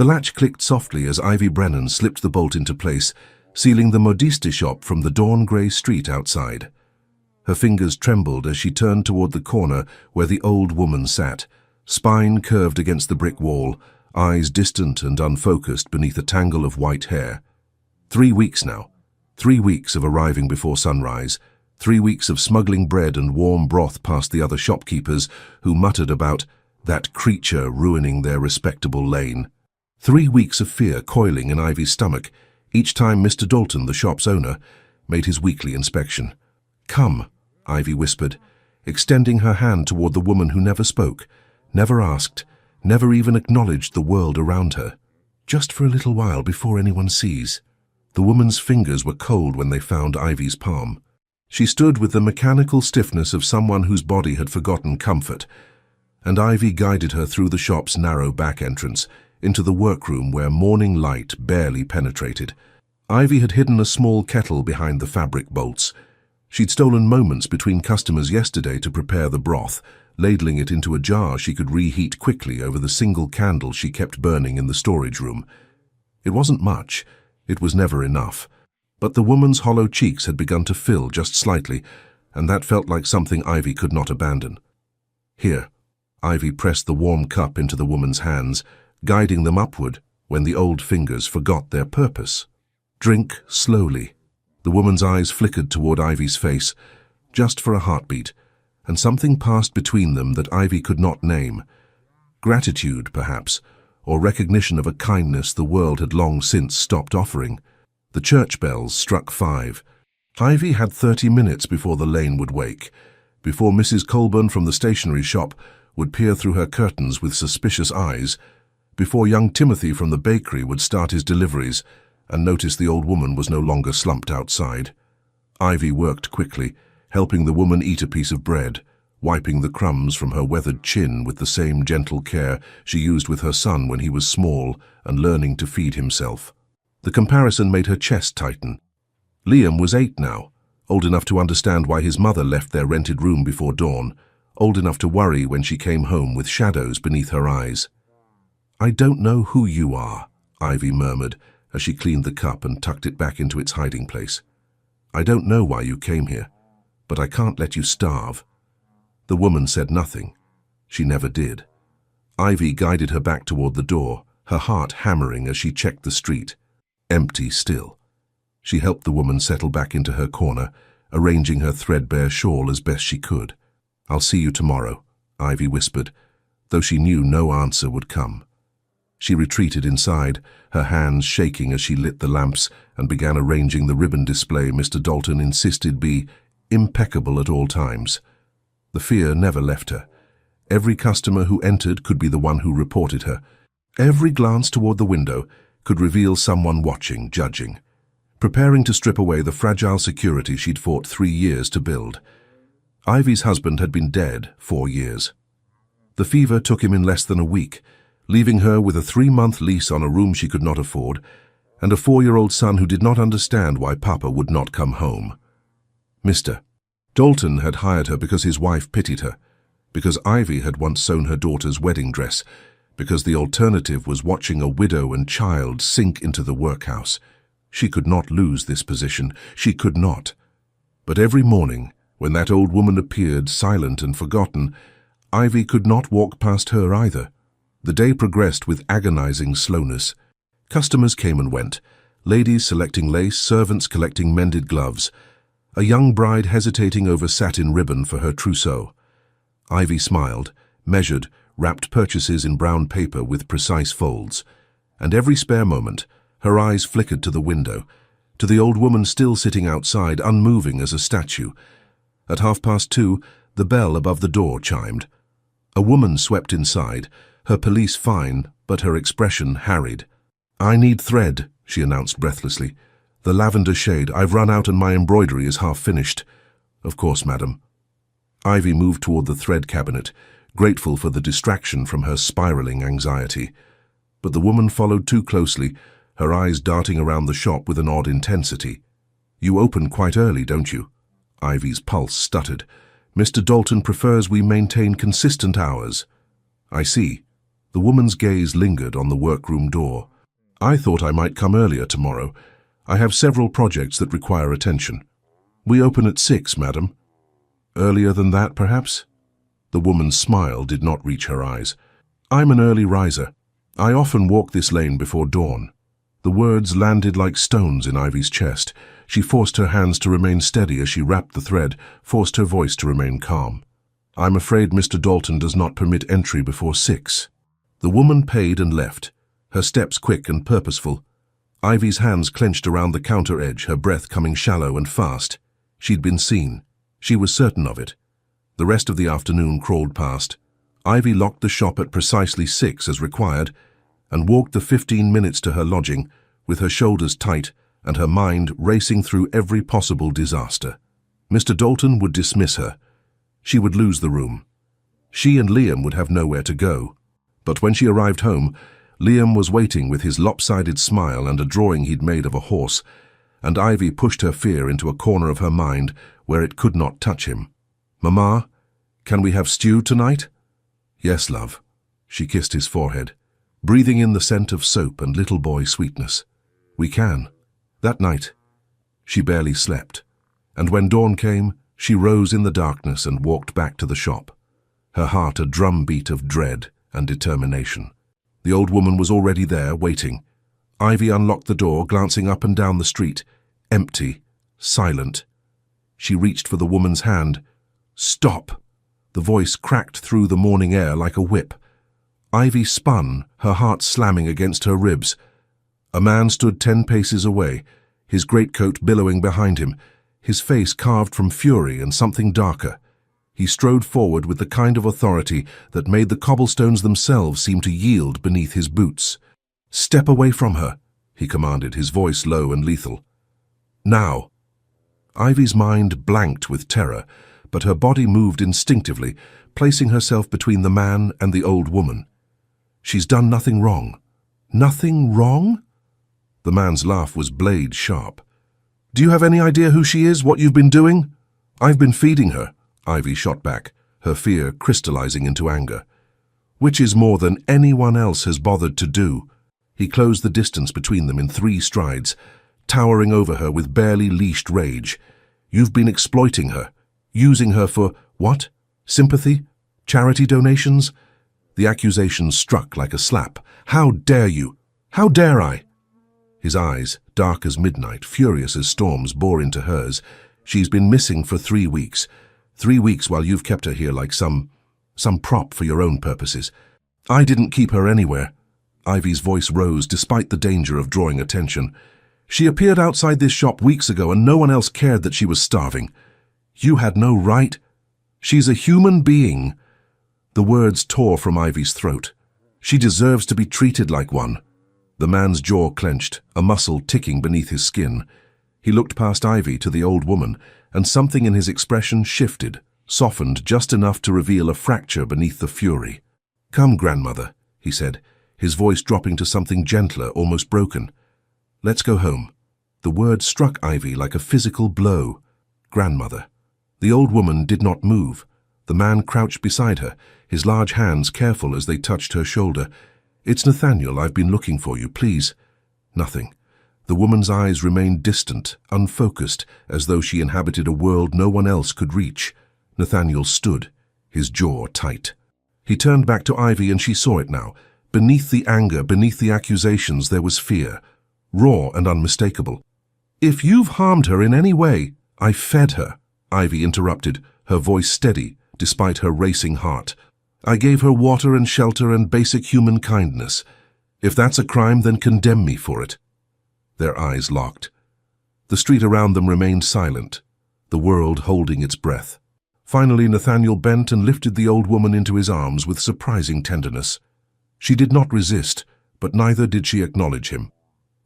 The latch clicked softly as Ivy Brennan slipped the bolt into place, sealing the modiste shop from the dawn-grey street outside. Her fingers trembled as she turned toward the corner where the old woman sat, spine curved against the brick wall, eyes distant and unfocused beneath a tangle of white hair. 3 weeks now. 3 weeks of arriving before sunrise. 3 weeks of smuggling bread and warm broth past the other shopkeepers who muttered about that creature ruining their respectable lane. 3 weeks of fear coiling in Ivy's stomach each time Mr. Dalton, the shop's owner, made his weekly inspection. "Come," Ivy whispered, extending her hand toward the woman who never spoke, never asked, never even acknowledged the world around her. "Just for a little while before anyone sees." The woman's fingers were cold when they found Ivy's palm. She stood with the mechanical stiffness of someone whose body had forgotten comfort, and Ivy guided her through the shop's narrow back entrance, into the workroom where morning light barely penetrated. Ivy had hidden a small kettle behind the fabric bolts. She'd stolen moments between customers yesterday to prepare the broth, ladling it into a jar she could reheat quickly over the single candle she kept burning in the storage room. It wasn't much. It was never enough. But the woman's hollow cheeks had begun to fill just slightly, and that felt like something Ivy could not abandon. "Here." Ivy pressed the warm cup into the woman's hands, guiding them upward when the old fingers forgot their purpose. "Drink slowly." The woman's eyes flickered toward Ivy's face, just for a heartbeat, and something passed between them that Ivy could not name. Gratitude, perhaps, or recognition of a kindness the world had long since stopped offering. The church bells struck 5. Ivy had 30 minutes before the lane would wake, before Mrs. Colburn from the stationery shop would peer through her curtains with suspicious eyes, before young Timothy from the bakery would start his deliveries and notice the old woman was no longer slumped outside. Ivy worked quickly, helping the woman eat a piece of bread, wiping the crumbs from her weathered chin with the same gentle care she used with her son when he was small and learning to feed himself. The comparison made her chest tighten. Liam was 8 now, old enough to understand why his mother left their rented room before dawn, old enough to worry when she came home with shadows beneath her eyes. "I don't know who you are," Ivy murmured as she cleaned the cup and tucked it back into its hiding place. "I don't know why you came here, but I can't let you starve." The woman said nothing. She never did. Ivy guided her back toward the door, her heart hammering as she checked the street. Empty still. She helped the woman settle back into her corner, arranging her threadbare shawl as best she could. "I'll see you tomorrow," Ivy whispered, though she knew no answer would come. She retreated inside, her hands shaking as she lit the lamps and began arranging the ribbon display Mr. Dalton insisted be impeccable at all times. The fear never left her. Every customer who entered could be the one who reported her. Every glance toward the window could reveal someone watching, judging, preparing to strip away the fragile security she'd fought 3 years to build. Ivy's husband had been dead 4 years. The fever took him in less than a week, leaving her with a 3-month lease on a room she could not afford, and a 4-year-old son who did not understand why Papa would not come home. Mr. Dalton had hired her because his wife pitied her, because Ivy had once sewn her daughter's wedding dress, because the alternative was watching a widow and child sink into the workhouse. She could not lose this position. She could not. But every morning, when that old woman appeared, silent and forgotten, Ivy could not walk past her either. The day progressed with agonizing slowness. Customers came and went, ladies selecting lace, servants collecting mended gloves, a young bride hesitating over satin ribbon for her trousseau. Ivy smiled, measured, wrapped purchases in brown paper with precise folds, and every spare moment, her eyes flickered to the window, to the old woman still sitting outside, unmoving as a statue. At 2:30, the bell above the door chimed. A woman swept inside, her pelisse fine, but her expression harried. "I need thread," she announced breathlessly. "The lavender shade. I've run out and my embroidery is half finished." "Of course, madam." Ivy moved toward the thread cabinet, grateful for the distraction from her spiraling anxiety. But the woman followed too closely, her eyes darting around the shop with an odd intensity. "You open quite early, don't you?" Ivy's pulse stuttered. "Mr. Dalton prefers we maintain consistent hours." "I see." The woman's gaze lingered on the workroom door. "I thought I might come earlier tomorrow. I have several projects that require attention." "We open at 6, madam." "Earlier than that, perhaps?" The woman's smile did not reach her eyes. "I'm an early riser. I often walk this lane before dawn." The words landed like stones in Ivy's chest. She forced her hands to remain steady as she wrapped the thread, forced her voice to remain calm. "I'm afraid Mr. Dalton does not permit entry before 6. The woman paid and left, her steps quick and purposeful. Ivy's hands clenched around the counter edge, her breath coming shallow and fast. She'd been seen. She was certain of it. The rest of the afternoon crawled past. Ivy locked the shop at precisely 6 as required, and walked the 15 minutes to her lodging, with her shoulders tight and her mind racing through every possible disaster. Mr. Dalton would dismiss her. She would lose the room. She and Liam would have nowhere to go. But when she arrived home, Liam was waiting with his lopsided smile and a drawing he'd made of a horse, and Ivy pushed her fear into a corner of her mind where it could not touch him. "Mama, can we have stew tonight?" "Yes, love." She kissed his forehead, breathing in the scent of soap and little boy sweetness. "We can." That night, she barely slept, and when dawn came, she rose in the darkness and walked back to the shop, her heart a drumbeat of dread and determination. The old woman was already there, waiting. Ivy unlocked the door, glancing up and down the street. Empty, silent. She reached for the woman's hand. "Stop!" The voice cracked through the morning air like a whip. Ivy spun, her heart slamming against her ribs. A man stood 10 paces away, his greatcoat billowing behind him, his face carved from fury and something darker. He strode forward with the kind of authority that made the cobblestones themselves seem to yield beneath his boots. "Step away from her," he commanded, his voice low and lethal. "Now." Ivy's mind blanked with terror, but her body moved instinctively, placing herself between the man and the old woman. "She's done nothing wrong." "Nothing wrong?" The man's laugh was blade sharp. "Do you have any idea who she is, what you've been doing?" "I've been feeding her," Ivy shot back, her fear crystallizing into anger. "Which is more than anyone else has bothered to do." He closed the distance between them in 3 strides, towering over her with barely leashed rage. "You've been exploiting her, using her for, what? Sympathy? Charity donations?" The accusation struck like a slap. "How dare you? How dare I?" His eyes, dark as midnight, furious as storms, bore into hers. "She's been missing for 3 weeks. 3 weeks while you've kept her here like some prop for your own purposes. I didn't keep her anywhere." Ivy's voice rose despite the danger of drawing attention. "She appeared outside this shop weeks ago and no one else cared that she was starving. You had no right. She's a human being." The words tore from Ivy's throat. "She deserves to be treated like one." The man's jaw clenched, a muscle ticking beneath his skin. He looked past Ivy to the old woman, and something in his expression shifted, softened just enough to reveal a fracture beneath the fury. "Come, grandmother," he said, his voice dropping to something gentler, almost broken. "Let's go home." The word struck Ivy like a physical blow. Grandmother. The old woman did not move. The man crouched beside her, his large hands careful as they touched her shoulder. "It's Nathaniel. I've been looking for you. Please." Nothing. The woman's eyes remained distant, unfocused, as though she inhabited a world no one else could reach. Nathaniel stood, his jaw tight. He turned back to Ivy and she saw it now. Beneath the anger, beneath the accusations, there was fear, raw and unmistakable. "If you've harmed her in any way—" "I fed her," Ivy interrupted, her voice steady, despite her racing heart. "I gave her water and shelter and basic human kindness. If that's a crime, then condemn me for it." Their eyes locked. The street around them remained silent, the world holding its breath. Finally, Nathaniel bent and lifted the old woman into his arms with surprising tenderness. She did not resist, but neither did she acknowledge him.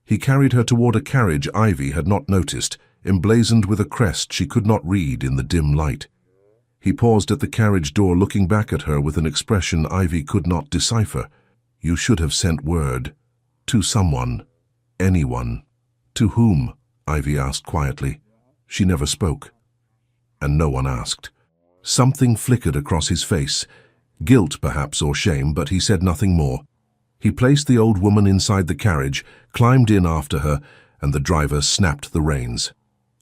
He carried her toward a carriage Ivy had not noticed, emblazoned with a crest she could not read in the dim light. He paused at the carriage door, looking back at her with an expression Ivy could not decipher. "You should have sent word. To someone. Anyone." "To whom?" Ivy asked quietly. She never spoke. And no one asked. Something flickered across his face. Guilt, perhaps, or shame, but he said nothing more. He placed the old woman inside the carriage, climbed in after her, and the driver snapped the reins.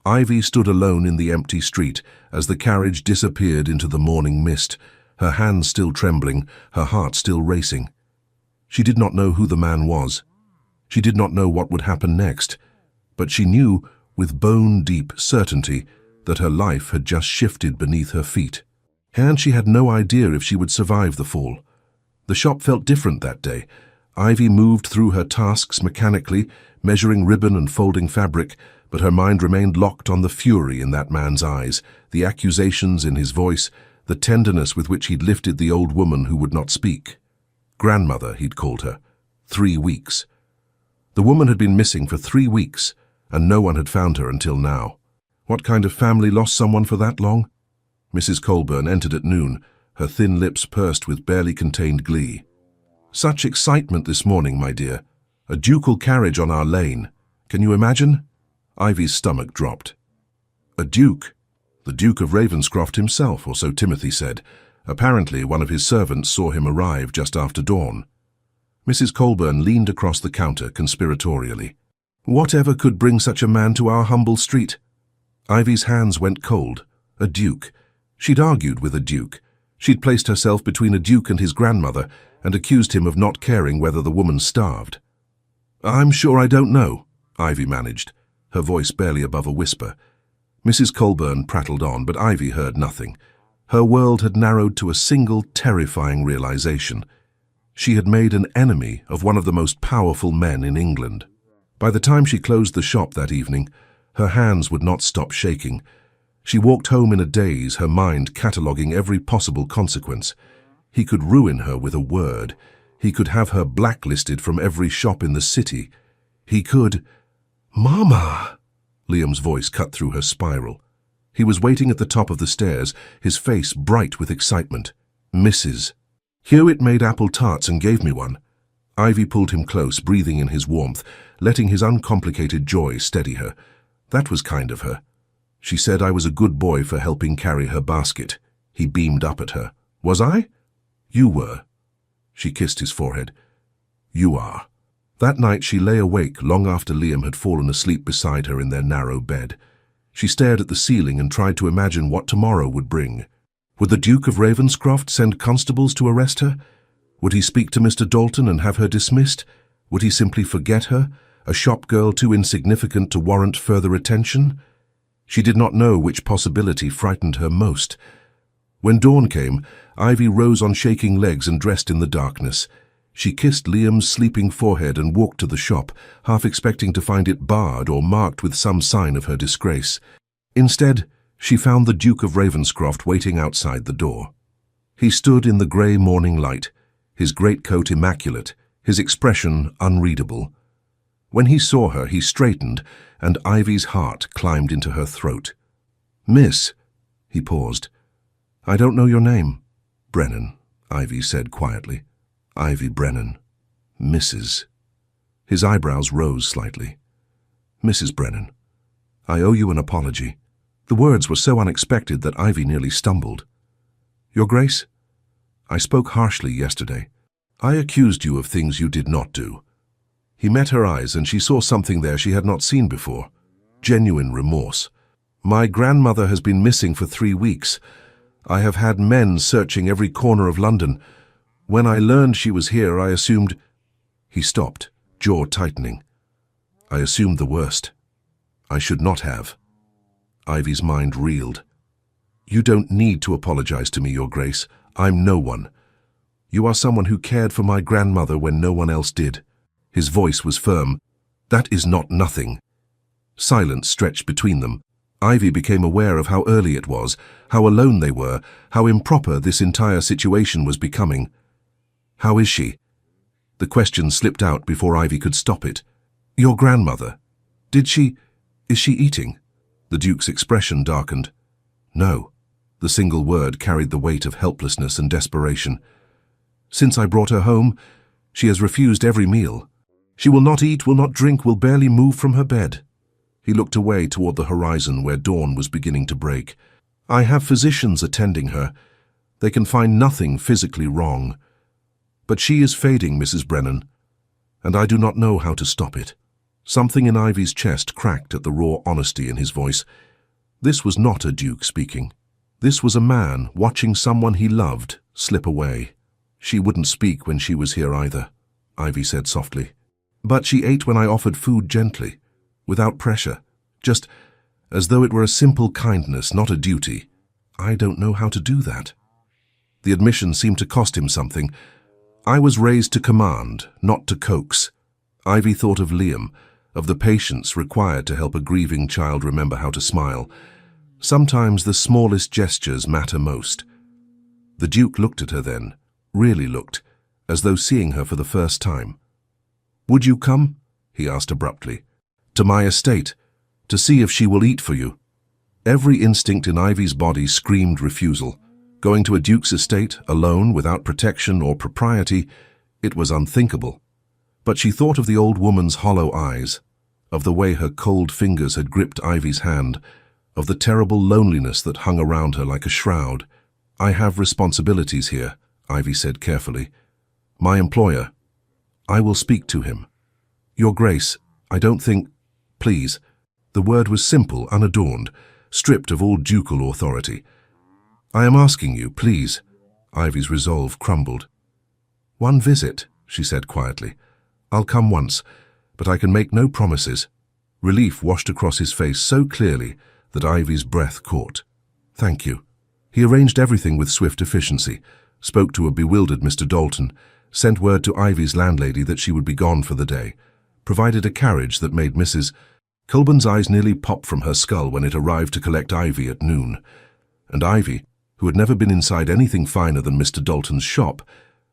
Ivy stood alone in the empty street as the carriage disappeared into the morning mist, her hands still trembling, her heart still racing. She did not know who the man was. She did not know what would happen next, but she knew with bone-deep certainty that her life had just shifted beneath her feet. And she had no idea if she would survive the fall. The shop felt different that day. Ivy moved through her tasks mechanically, measuring ribbon and folding fabric, but her mind remained locked on the fury in that man's eyes, the accusations in his voice, the tenderness with which he'd lifted the old woman who would not speak. Grandmother, he'd called her. 3 weeks. The woman had been missing for 3 weeks, and no one had found her until now. What kind of family lost someone for that long? Mrs. Colburn entered at noon, her thin lips pursed with barely contained glee. Such excitement this morning, my dear. A ducal carriage on our lane. Can you imagine? Ivy's stomach dropped. A duke? The Duke of Ravenscroft himself, or so Timothy said. Apparently, one of his servants saw him arrive just after dawn. Mrs. Colburn leaned across the counter conspiratorially. Whatever could bring such a man to our humble street? Ivy's hands went cold. A duke. She'd argued with a duke. She'd placed herself between a duke and his grandmother and accused him of not caring whether the woman starved. I'm sure I don't know, Ivy managed, her voice barely above a whisper. Mrs. Colburn prattled on, but Ivy heard nothing. Her world had narrowed to a single terrifying realization. She had made an enemy of one of the most powerful men in England. By the time she closed the shop that evening, her hands would not stop shaking. She walked home in a daze, her mind cataloguing every possible consequence. He could ruin her with a word. He could have her blacklisted from every shop in the city. He could... Mama! Liam's voice cut through her spiral. He was waiting at the top of the stairs, his face bright with excitement. Mrs. Hewitt made apple tarts and gave me one. Ivy pulled him close, breathing in his warmth, letting his uncomplicated joy steady her. That was kind of her. She said I was a good boy for helping carry her basket. He beamed up at her. Was I? You were. She kissed his forehead. You are. That night she lay awake long after Liam had fallen asleep beside her in their narrow bed. She stared at the ceiling and tried to imagine what tomorrow would bring. Would the Duke of Ravenscroft send constables to arrest her? Would he speak to Mr. Dalton and have her dismissed? Would he simply forget her, a shop girl too insignificant to warrant further attention? She did not know which possibility frightened her most. When dawn came, Ivy rose on shaking legs and dressed in the darkness. She kissed Liam's sleeping forehead and walked to the shop, half expecting to find it barred or marked with some sign of her disgrace. Instead, she found the Duke of Ravenscroft waiting outside the door. He stood in the grey morning light, his greatcoat immaculate, his expression unreadable. When he saw her, he straightened, and Ivy's heart climbed into her throat. Miss, he paused. I don't know your name. Brennan, Ivy said quietly. Ivy Brennan. Mrs. His eyebrows rose slightly. Mrs. Brennan, I owe you an apology. The words were so unexpected that Ivy nearly stumbled. Your Grace, I spoke harshly yesterday. I accused you of things you did not do. He met her eyes and she saw something there she had not seen before. Genuine remorse. My grandmother has been missing for 3 weeks. I have had men searching every corner of London. When I learned she was here, I assumed... He stopped, jaw tightening. I assumed the worst. I should not have. Ivy's mind reeled. You don't need to apologize to me, Your Grace. I'm no one. You are someone who cared for my grandmother when no one else did. His voice was firm. That is not nothing. Silence stretched between them. Ivy became aware of how early it was, how alone they were, how improper this entire situation was becoming. How is she? The question slipped out before Ivy could stop it. Your grandmother. Is she eating? The Duke's expression darkened. No. The single word carried the weight of helplessness and desperation. Since I brought her home, she has refused every meal. She will not eat, will not drink, will barely move from her bed. He looked away toward the horizon where dawn was beginning to break. I have physicians attending her. They can find nothing physically wrong. But she is fading, Mrs. Brennan, and I do not know how to stop it. Something in Ivy's chest cracked at the raw honesty in his voice. This was not a duke speaking. This was a man watching someone he loved slip away. She wouldn't speak when she was here either, Ivy said softly. But she ate when I offered food gently, without pressure, just as though it were a simple kindness, not a duty. I don't know how to do that. The admission seemed to cost him something. I was raised to command, not to coax. Ivy thought of Liam, of the patience required to help a grieving child remember how to smile. Sometimes the smallest gestures matter most. The Duke looked at her then, really looked, as though seeing her for the first time. "Would you come?" he asked abruptly. "To my estate, to see if she will eat for you." Every instinct in Ivy's body screamed refusal. Going to a duke's estate, alone, without protection or propriety, it was unthinkable. But she thought of the old woman's hollow eyes, of the way her cold fingers had gripped Ivy's hand, of the terrible loneliness that hung around her like a shroud. "I have responsibilities here," Ivy said carefully. "My employer. I will speak to him. Your Grace, I don't think... Please." The word was simple, unadorned, stripped of all ducal authority. "I am asking you, please." Ivy's resolve crumbled. "One visit," she said quietly. "I'll come once, but I can make no promises." Relief washed across his face so clearly that Ivy's breath caught. "Thank you." He arranged everything with swift efficiency, spoke to a bewildered Mr. Dalton, sent word to Ivy's landlady that she would be gone for the day, provided a carriage that made Mrs. Colburn's eyes nearly pop from her skull when it arrived to collect Ivy at noon. And Ivy, who had never been inside anything finer than Mr. Dalton's shop,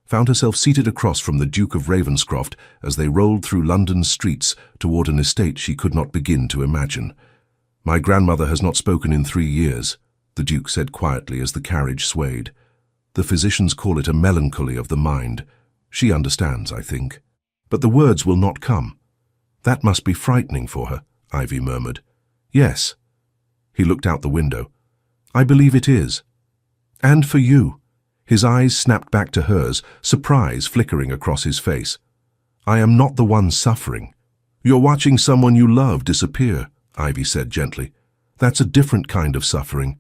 found herself seated across from the Duke of Ravenscroft as they rolled through London's streets toward an estate she could not begin to imagine. "My grandmother has not spoken in 3 years," the Duke said quietly as the carriage swayed. "The physicians call it a melancholy of the mind. She understands, I think. But the words will not come." "That must be frightening for her," Ivy murmured. "Yes." He looked out the window. "I believe it is. And for you." His eyes snapped back to hers, surprise flickering across his face. "I am not the one suffering." "You're watching someone you love disappear," Ivy said gently. "That's a different kind of suffering.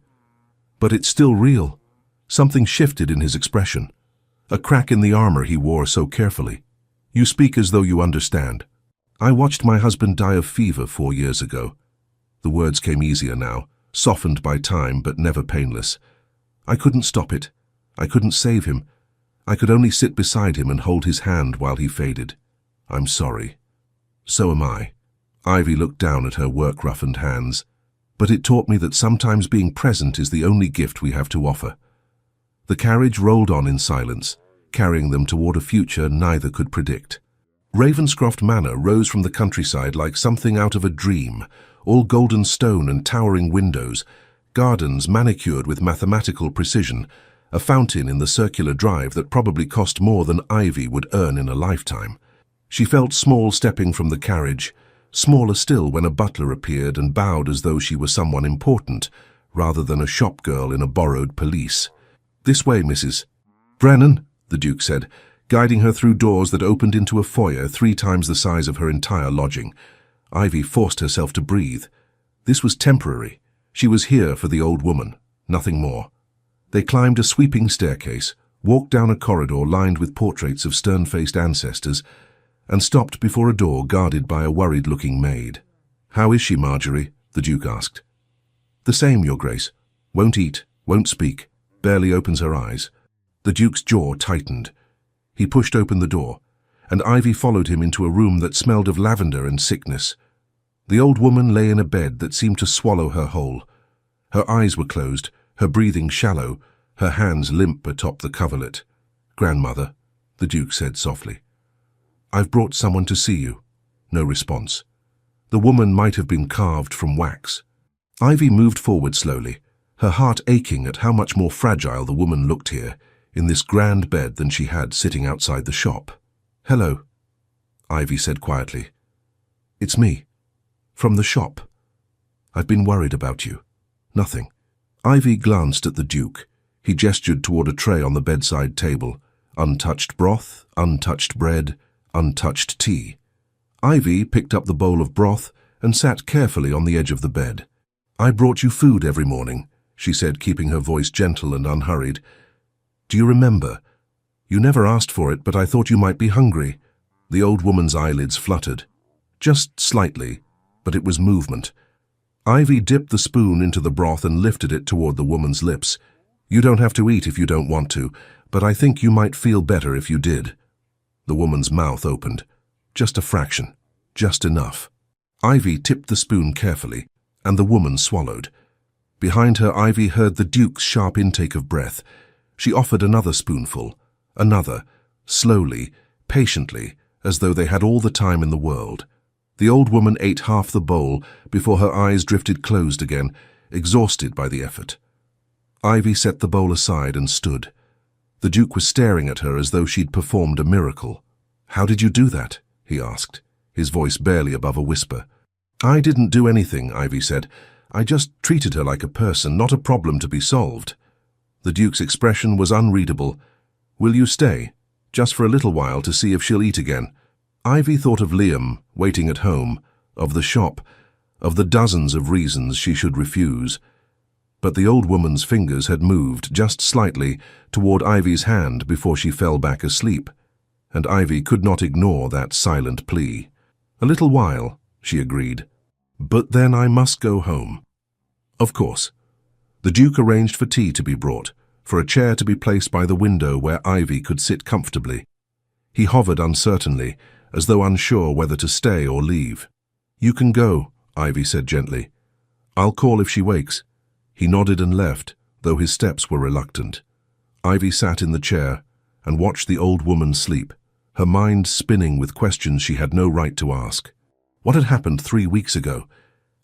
But it's still real." Something shifted in his expression, a crack in the armor he wore so carefully. "You speak as though you understand." "I watched my husband die of fever 4 years ago." The words came easier now, softened by time but never painless. "I couldn't stop it. I couldn't save him. I could only sit beside him and hold his hand while he faded. I'm sorry." "So am I." Ivy looked down at her work-roughened hands. "But it taught me that sometimes being present is the only gift we have to offer." The carriage rolled on in silence, carrying them toward a future neither could predict. Ravenscroft Manor rose from the countryside like something out of a dream, all golden stone and towering windows, gardens manicured with mathematical precision, a fountain in the circular drive that probably cost more than Ivy would earn in a lifetime. She felt small stepping from the carriage, smaller still when a butler appeared and bowed as though she were someone important, rather than a shop girl in a borrowed pelisse. "This way, Mrs. Brennan," the Duke said, guiding her through doors that opened into a foyer 3 times the size of her entire lodging. Ivy forced herself to breathe. This was temporary. She was here for the old woman, nothing more. They climbed a sweeping staircase, walked down a corridor lined with portraits of stern-faced ancestors, and stopped before a door guarded by a worried-looking maid. "How is she, Marjorie?" the Duke asked. "The same, Your Grace. Won't eat, won't speak, barely opens her eyes." The Duke's jaw tightened. He pushed open the door, and Ivy followed him into a room that smelled of lavender and sickness. The old woman lay in a bed that seemed to swallow her whole. Her eyes were closed, her breathing shallow, her hands limp atop the coverlet. "Grandmother," the Duke said softly. "I've brought someone to see you." No response. The woman might have been carved from wax. Ivy moved forward slowly, her heart aching at how much more fragile the woman looked here, in this grand bed than she had sitting outside the shop. "Hello," Ivy said quietly. "It's me. From the shop. I've been worried about you." "Nothing." Ivy glanced at the Duke. He gestured toward a tray on the bedside table. Untouched broth, untouched bread, untouched tea. Ivy picked up the bowl of broth and sat carefully on the edge of the bed. "I brought you food every morning," she said, keeping her voice gentle and unhurried. "Do you remember? You never asked for it, but I thought you might be hungry." The old woman's eyelids fluttered. Just slightly, but it was movement. Ivy dipped the spoon into the broth and lifted it toward the woman's lips. "You don't have to eat if you don't want to, but I think you might feel better if you did." The woman's mouth opened. Just a fraction. Just enough. Ivy tipped the spoon carefully, and the woman swallowed. Behind her, Ivy heard the Duke's sharp intake of breath. She offered another spoonful. Another. Slowly, patiently, as though they had all the time in the world. The old woman ate half the bowl before her eyes drifted closed again, exhausted by the effort. Ivy set the bowl aside and stood. The Duke was staring at her as though she'd performed a miracle. "How did you do that?" he asked, his voice barely above a whisper. "I didn't do anything," Ivy said. "I just treated her like a person, not a problem to be solved." The Duke's expression was unreadable. "Will you stay? Just for a little while to see if she'll eat again?" Ivy thought of Liam, waiting at home, of the shop, of the dozens of reasons she should refuse. But the old woman's fingers had moved just slightly toward Ivy's hand before she fell back asleep, and Ivy could not ignore that silent plea. "A little while," she agreed. "But then I must go home." Of course. The Duke arranged for tea to be brought, for a chair to be placed by the window where Ivy could sit comfortably. He hovered uncertainly, as though unsure whether to stay or leave. "You can go," Ivy said gently. "I'll call if she wakes." He nodded and left, though his steps were reluctant. Ivy sat in the chair and watched the old woman sleep, her mind spinning with questions she had no right to ask. What had happened 3 weeks ago?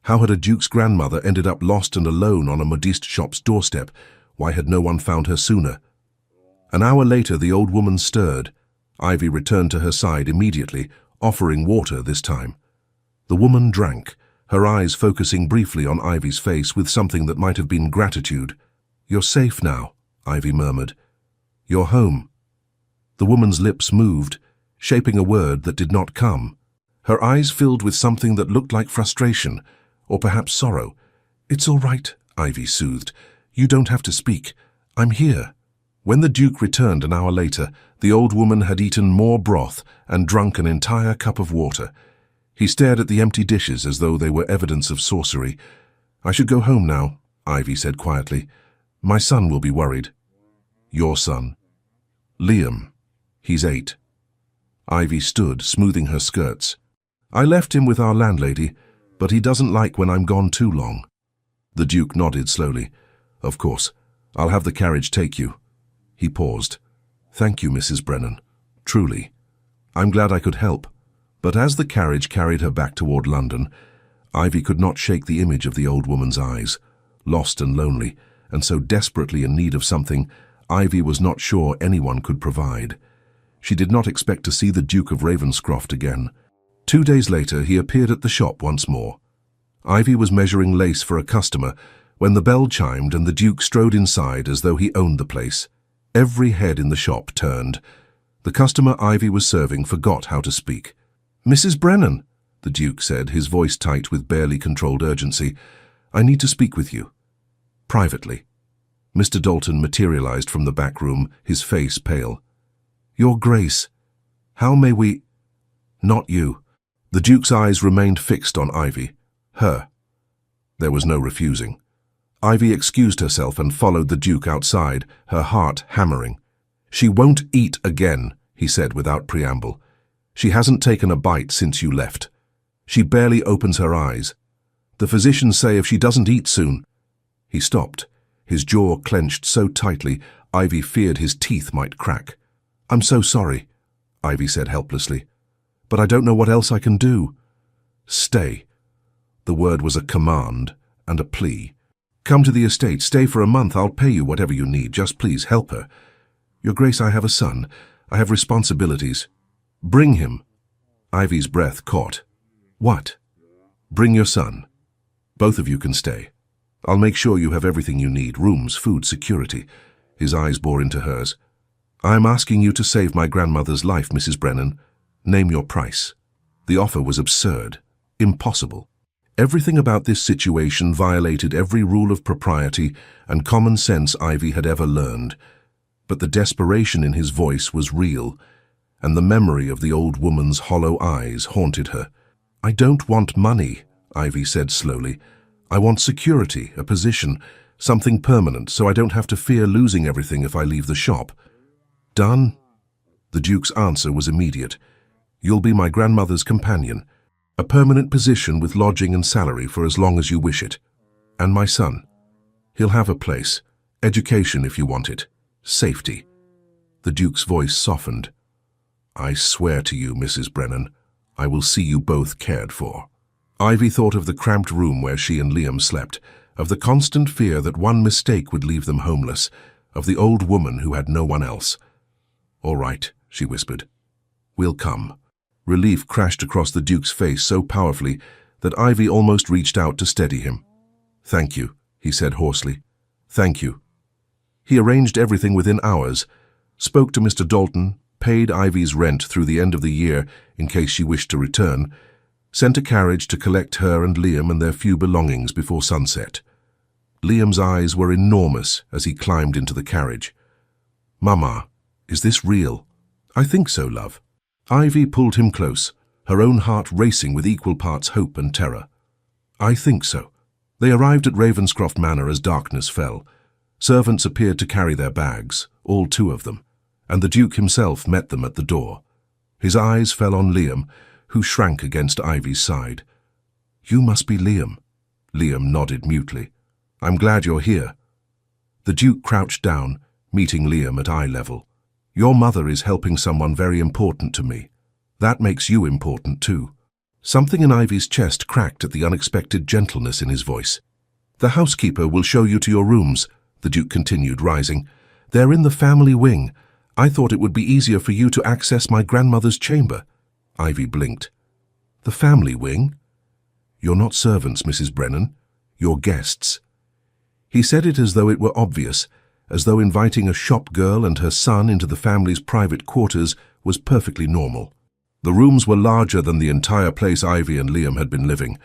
How had a duke's grandmother ended up lost and alone on a modiste shop's doorstep? Why had no one found her sooner? An hour later, the old woman stirred. Ivy returned to her side immediately, offering water this time. The woman drank, her eyes focusing briefly on Ivy's face with something that might have been gratitude. "You're safe now," Ivy murmured. "You're home." The woman's lips moved, shaping a word that did not come. Her eyes filled with something that looked like frustration, or perhaps sorrow. "It's all right," Ivy soothed. "You don't have to speak. I'm here." When the Duke returned an hour later, the old woman had eaten more broth and drunk an entire cup of water. He stared at the empty dishes as though they were evidence of sorcery. "I should go home now," Ivy said quietly. "My son will be worried." "Your son?" "Liam. He's 8. Ivy stood, smoothing her skirts. "I left him with our landlady, but he doesn't like when I'm gone too long." The Duke nodded slowly. "Of course. I'll have the carriage take you." He paused. "Thank you, Mrs. Brennan. Truly. I'm glad I could help." But as the carriage carried her back toward London, Ivy could not shake the image of the old woman's eyes, lost and lonely, and so desperately in need of something Ivy was not sure anyone could provide. She did not expect to see the Duke of Ravenscroft again. 2 days later, he appeared at the shop once more. Ivy was measuring lace for a customer when the bell chimed and the Duke strode inside as though he owned the place. Every head in the shop turned. The customer Ivy was serving forgot how to speak. "Mrs. Brennan," the Duke said, his voice tight with barely controlled urgency, "I need to speak with you. Privately." Mr. Dalton materialized from the back room, his face pale. "Your Grace, how may we—" "Not you." The Duke's eyes remained fixed on Ivy. Her. There was no refusing. Ivy excused herself and followed the Duke outside, her heart hammering. "She won't eat again," he said without preamble. "She hasn't taken a bite since you left. She barely opens her eyes. The physicians say if she doesn't eat soon—" He stopped, his jaw clenched so tightly Ivy feared his teeth might crack. "I'm so sorry," Ivy said helplessly, "but I don't know what else I can do." "Stay." The word was a command and a plea. "Come to the estate, stay for a month, I'll pay you whatever you need, just please help her. Your Grace, I have a son. I have responsibilities." "Bring him." Ivy's breath caught. "What?" "Bring your son. Both of you can stay. I'll make sure you have everything you need, rooms, food, security. His eyes bore into hers. "I am asking you to save my grandmother's life, Mrs. Brennan. Name your price." The offer was absurd, impossible. Everything about this situation violated every rule of propriety and common sense Ivy had ever learned. But the desperation in his voice was real, and the memory of the old woman's hollow eyes haunted her. "I don't want money," Ivy said slowly. "I want security, a position, something permanent, so I don't have to fear losing everything if I leave the shop." "Done?" The Duke's answer was immediate. "You'll be my grandmother's companion. A permanent position with lodging and salary for as long as you wish it. And my son. He'll have a place, education if you want it, safety." The Duke's voice softened. "I swear to you, Mrs. Brennan, I will see you both cared for." Ivy thought of the cramped room where she and Liam slept, of the constant fear that one mistake would leave them homeless, of the old woman who had no one else. "All right," she whispered. "We'll come." Relief crashed across the Duke's face so powerfully that Ivy almost reached out to steady him. "Thank you," he said hoarsely. "Thank you." He arranged everything within hours, spoke to Mr. Dalton, paid Ivy's rent through the end of the year in case she wished to return, sent a carriage to collect her and Liam and their few belongings before sunset. Liam's eyes were enormous as he climbed into the carriage. "Mama, is this real?" "I think so, love." Ivy pulled him close, her own heart racing with equal parts hope and terror. "I think so." They arrived at Ravenscroft Manor as darkness fell. Servants appeared to carry their bags, all 2 of them, and the Duke himself met them at the door. His eyes fell on Liam, who shrank against Ivy's side. "You must be Liam." Liam nodded mutely. "I'm glad you're here." The Duke crouched down, meeting Liam at eye level. "Your mother is helping someone very important to me. That makes you important too." Something in Ivy's chest cracked at the unexpected gentleness in his voice. "The housekeeper will show you to your rooms," the Duke continued, rising. "They're in the family wing. I thought it would be easier for you to access my grandmother's chamber." Ivy blinked. "The family wing?" "You're not servants, Mrs. Brennan. You're guests." He said it as though it were obvious, as though inviting a shop girl and her son into the family's private quarters was perfectly normal. The rooms were larger than the entire place Ivy and Liam had been living.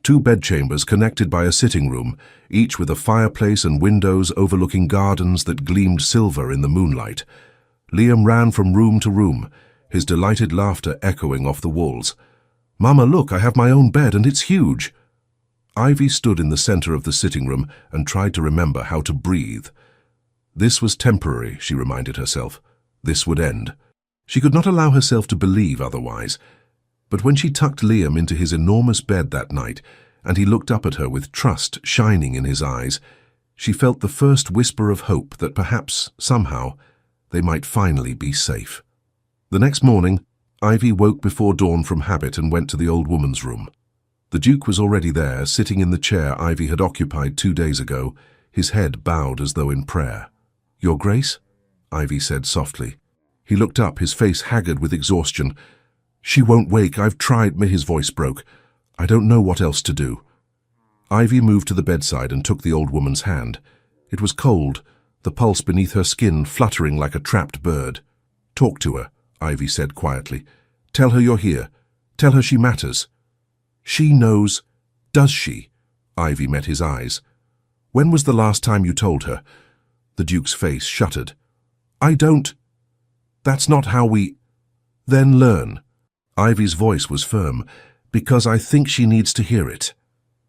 2 bedchambers connected by a sitting room, each with a fireplace and windows overlooking gardens that gleamed silver in the moonlight. Liam ran from room to room, his delighted laughter echoing off the walls. "Mama, look, I have my own bed and it's huge." Ivy stood in the center of the sitting room and tried to remember how to breathe. This was temporary, she reminded herself. This would end. She could not allow herself to believe otherwise. But when she tucked Liam into his enormous bed that night, and he looked up at her with trust shining in his eyes, she felt the first whisper of hope that perhaps, somehow, they might finally be safe. The next morning, Ivy woke before dawn from habit and went to the old woman's room. The Duke was already there, sitting in the chair Ivy had occupied 2 days ago, his head bowed as though in prayer. "Your Grace?" Ivy said softly. He looked up, his face haggard with exhaustion. "She won't wake. I've tried," his voice broke. "I don't know what else to do." Ivy moved to the bedside and took the old woman's hand. It was cold, the pulse beneath her skin fluttering like a trapped bird. "Talk to her," Ivy said quietly. "Tell her you're here. Tell her she matters." "She knows." "Does she?" Ivy met his eyes. "When was the last time you told her?" The Duke's face shuttered. "I don't. That's not how we—" "Then learn." Ivy's voice was firm. "Because I think she needs to hear it."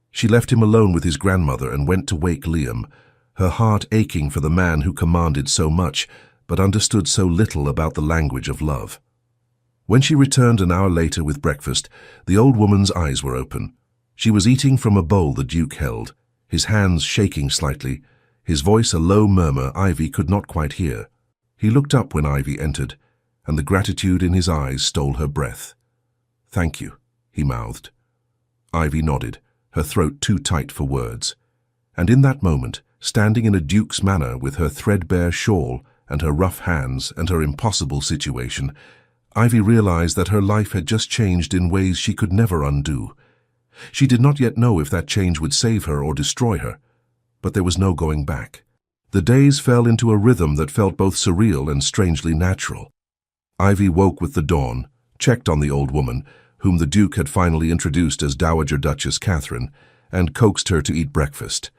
She left him alone with his grandmother and went to wake Liam, her heart aching for the man who commanded so much, but understood so little about the language of love. When she returned an hour later with breakfast, the old woman's eyes were open. She was eating from a bowl the Duke held, his hands shaking slightly, his voice a low murmur Ivy could not quite hear. He looked up when Ivy entered, and the gratitude in his eyes stole her breath. "Thank you," he mouthed. Ivy nodded, her throat too tight for words. And in that moment, standing in a Duke's manor with her threadbare shawl and her rough hands and her impossible situation, Ivy realized that her life had just changed in ways she could never undo. She did not yet know if that change would save her or destroy her, but there was no going back. The days fell into a rhythm that felt both surreal and strangely natural. Ivy woke with the dawn, checked on the old woman, whom the Duke had finally introduced as Dowager Duchess Catherine, and coaxed her to eat breakfast.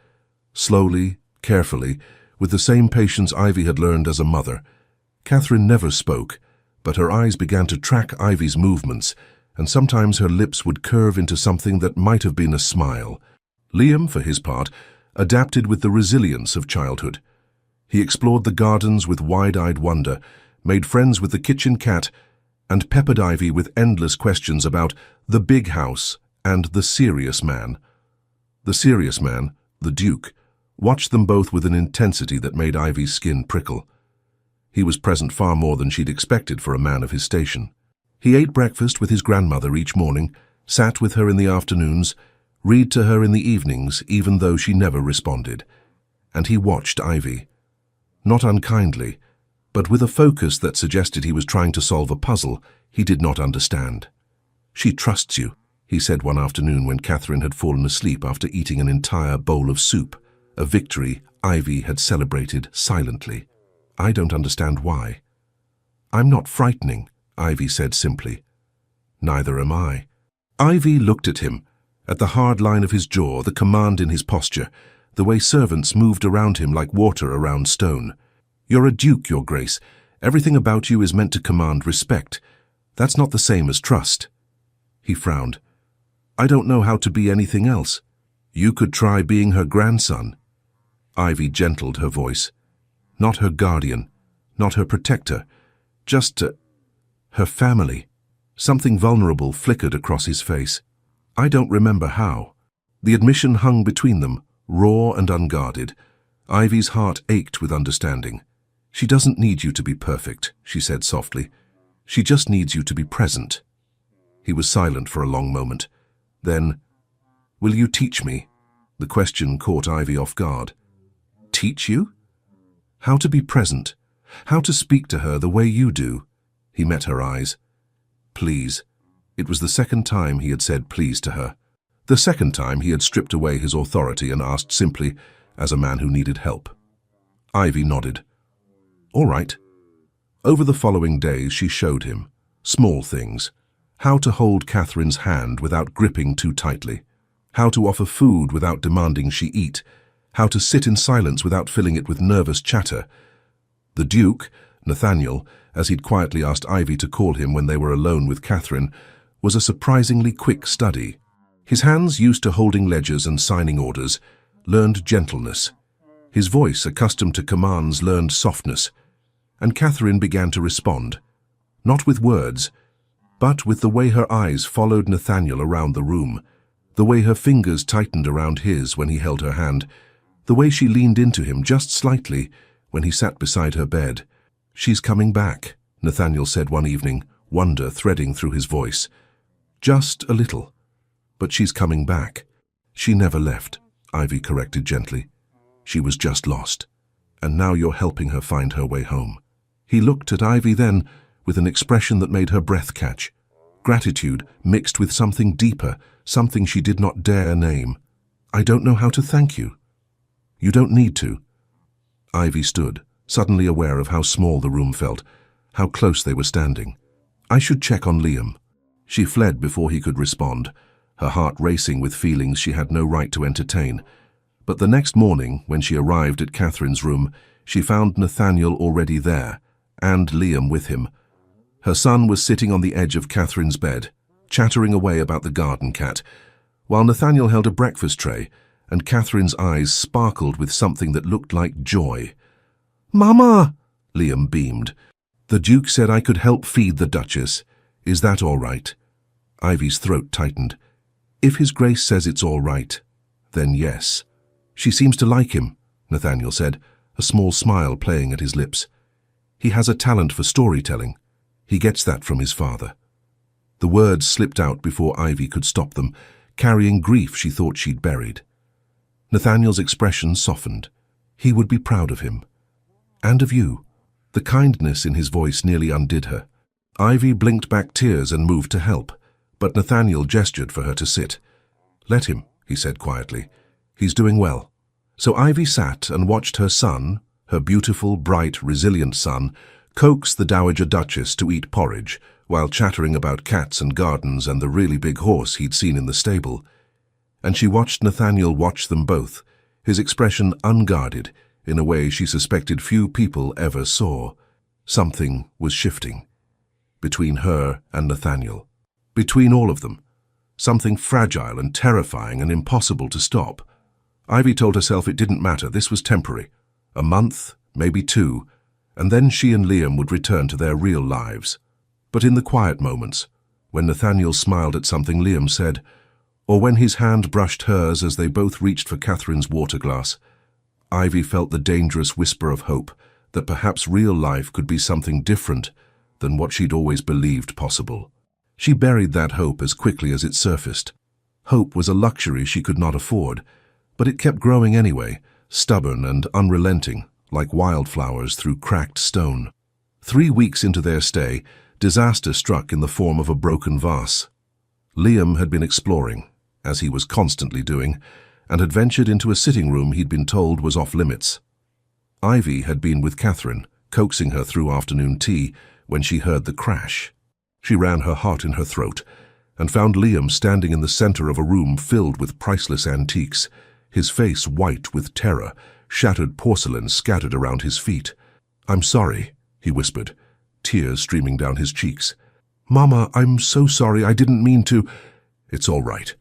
Slowly, carefully, with the same patience Ivy had learned as a mother. Catherine never spoke, but her eyes began to track Ivy's movements, and sometimes her lips would curve into something that might have been a smile. Liam, for his part, adapted with the resilience of childhood. He explored the gardens with wide-eyed wonder, made friends with the kitchen cat, and peppered Ivy with endless questions about the big house and the serious man. The serious man, the Duke, watched them both with an intensity that made Ivy's skin prickle. He was present far more than she'd expected for a man of his station. He ate breakfast with his grandmother each morning, sat with her in the afternoons, read to her in the evenings, even though she never responded. And he watched Ivy. Not unkindly, but with a focus that suggested he was trying to solve a puzzle he did not understand. "She trusts you," he said one afternoon when Catherine had fallen asleep after eating an entire bowl of soup, a victory Ivy had celebrated silently. "I don't understand why." "I'm not frightening," Ivy said simply. "Neither am I." Ivy looked at him, at the hard line of his jaw, the command in his posture, the way servants moved around him like water around stone. "You're a duke, Your Grace. Everything about you is meant to command respect. That's not the same as trust." He frowned. "I don't know how to be anything else. You could try being her grandson." Ivy gentled her voice. "Not her guardian, not her protector, just her family." Something vulnerable flickered across his face. "I don't remember how." The admission hung between them, raw and unguarded. Ivy's heart ached with understanding. "She doesn't need you to be perfect," she said softly. "She just needs you to be present." He was silent for a long moment. Then, "Will you teach me?" The question caught Ivy off guard. "Teach you?" "How to be present, how to speak to her the way you do." He met her eyes. "Please." It was the second time he had said please to her. The second time he had stripped away his authority and asked simply, as a man who needed help. Ivy nodded. "All right." Over the following days she showed him, small things, how to hold Catherine's hand without gripping too tightly, how to offer food without demanding she eat, how to sit in silence without filling it with nervous chatter. The Duke, Nathaniel, as he'd quietly asked Ivy to call him when they were alone with Catherine, was a surprisingly quick study. His hands, used to holding ledgers and signing orders, learned gentleness. His voice, accustomed to commands, learned softness. And Catherine began to respond, not with words, but with the way her eyes followed Nathaniel around the room, the way her fingers tightened around his when he held her hand, the way she leaned into him just slightly when he sat beside her bed. "She's coming back," Nathaniel said one evening, wonder threading through his voice. "Just a little. But she's coming back." "She never left," Ivy corrected gently. "She was just lost. And now you're helping her find her way home." He looked at Ivy then with an expression that made her breath catch. Gratitude mixed with something deeper, something she did not dare name. "I don't know how to thank you." "You don't need to." Ivy stood, suddenly aware of how small the room felt, how close they were standing. "I should check on Liam." She fled before he could respond, her heart racing with feelings she had no right to entertain. But the next morning, when she arrived at Catherine's room, she found Nathaniel already there, and Liam with him. Her son was sitting on the edge of Catherine's bed, chattering away about the garden cat, while Nathaniel held a breakfast tray, and Catherine's eyes sparkled with something that looked like joy. "Mama!" Liam beamed. "The Duke said I could help feed the Duchess. Is that all right?" Ivy's throat tightened. "If His Grace says it's all right, then yes." "She seems to like him," Nathaniel said, a small smile playing at his lips. "He has a talent for storytelling. He gets that from his father." The words slipped out before Ivy could stop them, carrying grief she thought she'd buried. Nathaniel's expression softened. He would be proud of him. "And of you." The kindness in his voice nearly undid her. Ivy blinked back tears and moved to help, but Nathaniel gestured for her to sit. "Let him," he said quietly. "He's doing well. So Ivy sat and watched her son, her beautiful, bright, resilient son, coax the Dowager Duchess to eat porridge, while chattering about cats and gardens and the really big horse he'd seen in the stable. And she watched Nathaniel watch them both, his expression unguarded, in a way she suspected few people ever saw. Something was shifting. Between her and Nathaniel. Between all of them. Something fragile and terrifying and impossible to stop. Ivy told herself it didn't matter, this was temporary. A month, maybe 2, and then she and Liam would return to their real lives. But in the quiet moments, when Nathaniel smiled at something Liam said, or when his hand brushed hers as they both reached for Catherine's water glass, Ivy felt the dangerous whisper of hope that perhaps real life could be something different than what she'd always believed possible. She buried that hope as quickly as it surfaced. Hope was a luxury she could not afford, but it kept growing anyway, stubborn and unrelenting, like wildflowers through cracked stone. 3 weeks into their stay, disaster struck in the form of a broken vase. Liam had been exploring, as he was constantly doing, and had ventured into a sitting room he'd been told was off limits. Ivy had been with Catherine, coaxing her through afternoon tea, when she heard the crash. She ran her heart in her throat, and found Liam standing in the center of a room filled with priceless antiques, his face white with terror, shattered porcelain scattered around his feet. "I'm sorry," he whispered, tears streaming down his cheeks. "Mama, I'm so sorry, I didn't mean to—" "It's all right."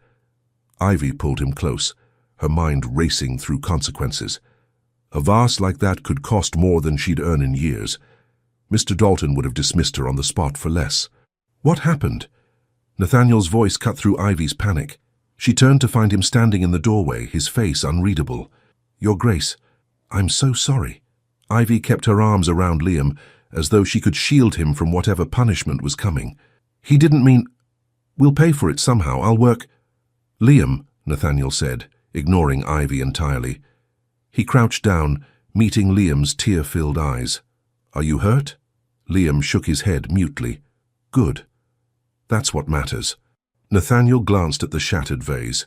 Ivy pulled him close, her mind racing through consequences. A vase like that could cost more than she'd earn in years. Mr. Dalton would have dismissed her on the spot for less. "What happened?" Nathaniel's voice cut through Ivy's panic. She turned to find him standing in the doorway, his face unreadable. "Your Grace, I'm so sorry." Ivy kept her arms around Liam, as though she could shield him from whatever punishment was coming. "He didn't mean—" "We'll pay for it somehow, I'll work—" "Liam," Nathaniel said, ignoring Ivy entirely. He crouched down, meeting Liam's tear-filled eyes. "Are you hurt?" Liam shook his head mutely. "Good. That's what matters." Nathaniel glanced at the shattered vase.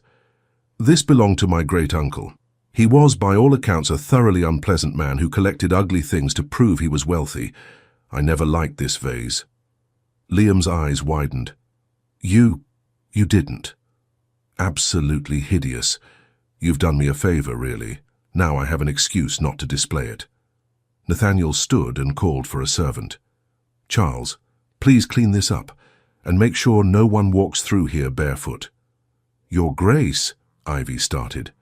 "This belonged to my great-uncle. He was, by all accounts, a thoroughly unpleasant man who collected ugly things to prove he was wealthy. I never liked this vase." Liam's eyes widened. You didn't." "Absolutely hideous. You've done me a favor, really. Now I have an excuse not to display it." Nathaniel stood and called for a servant. "Charles, please clean this up, and make sure no one walks through here barefoot." "Your Grace," Ivy started.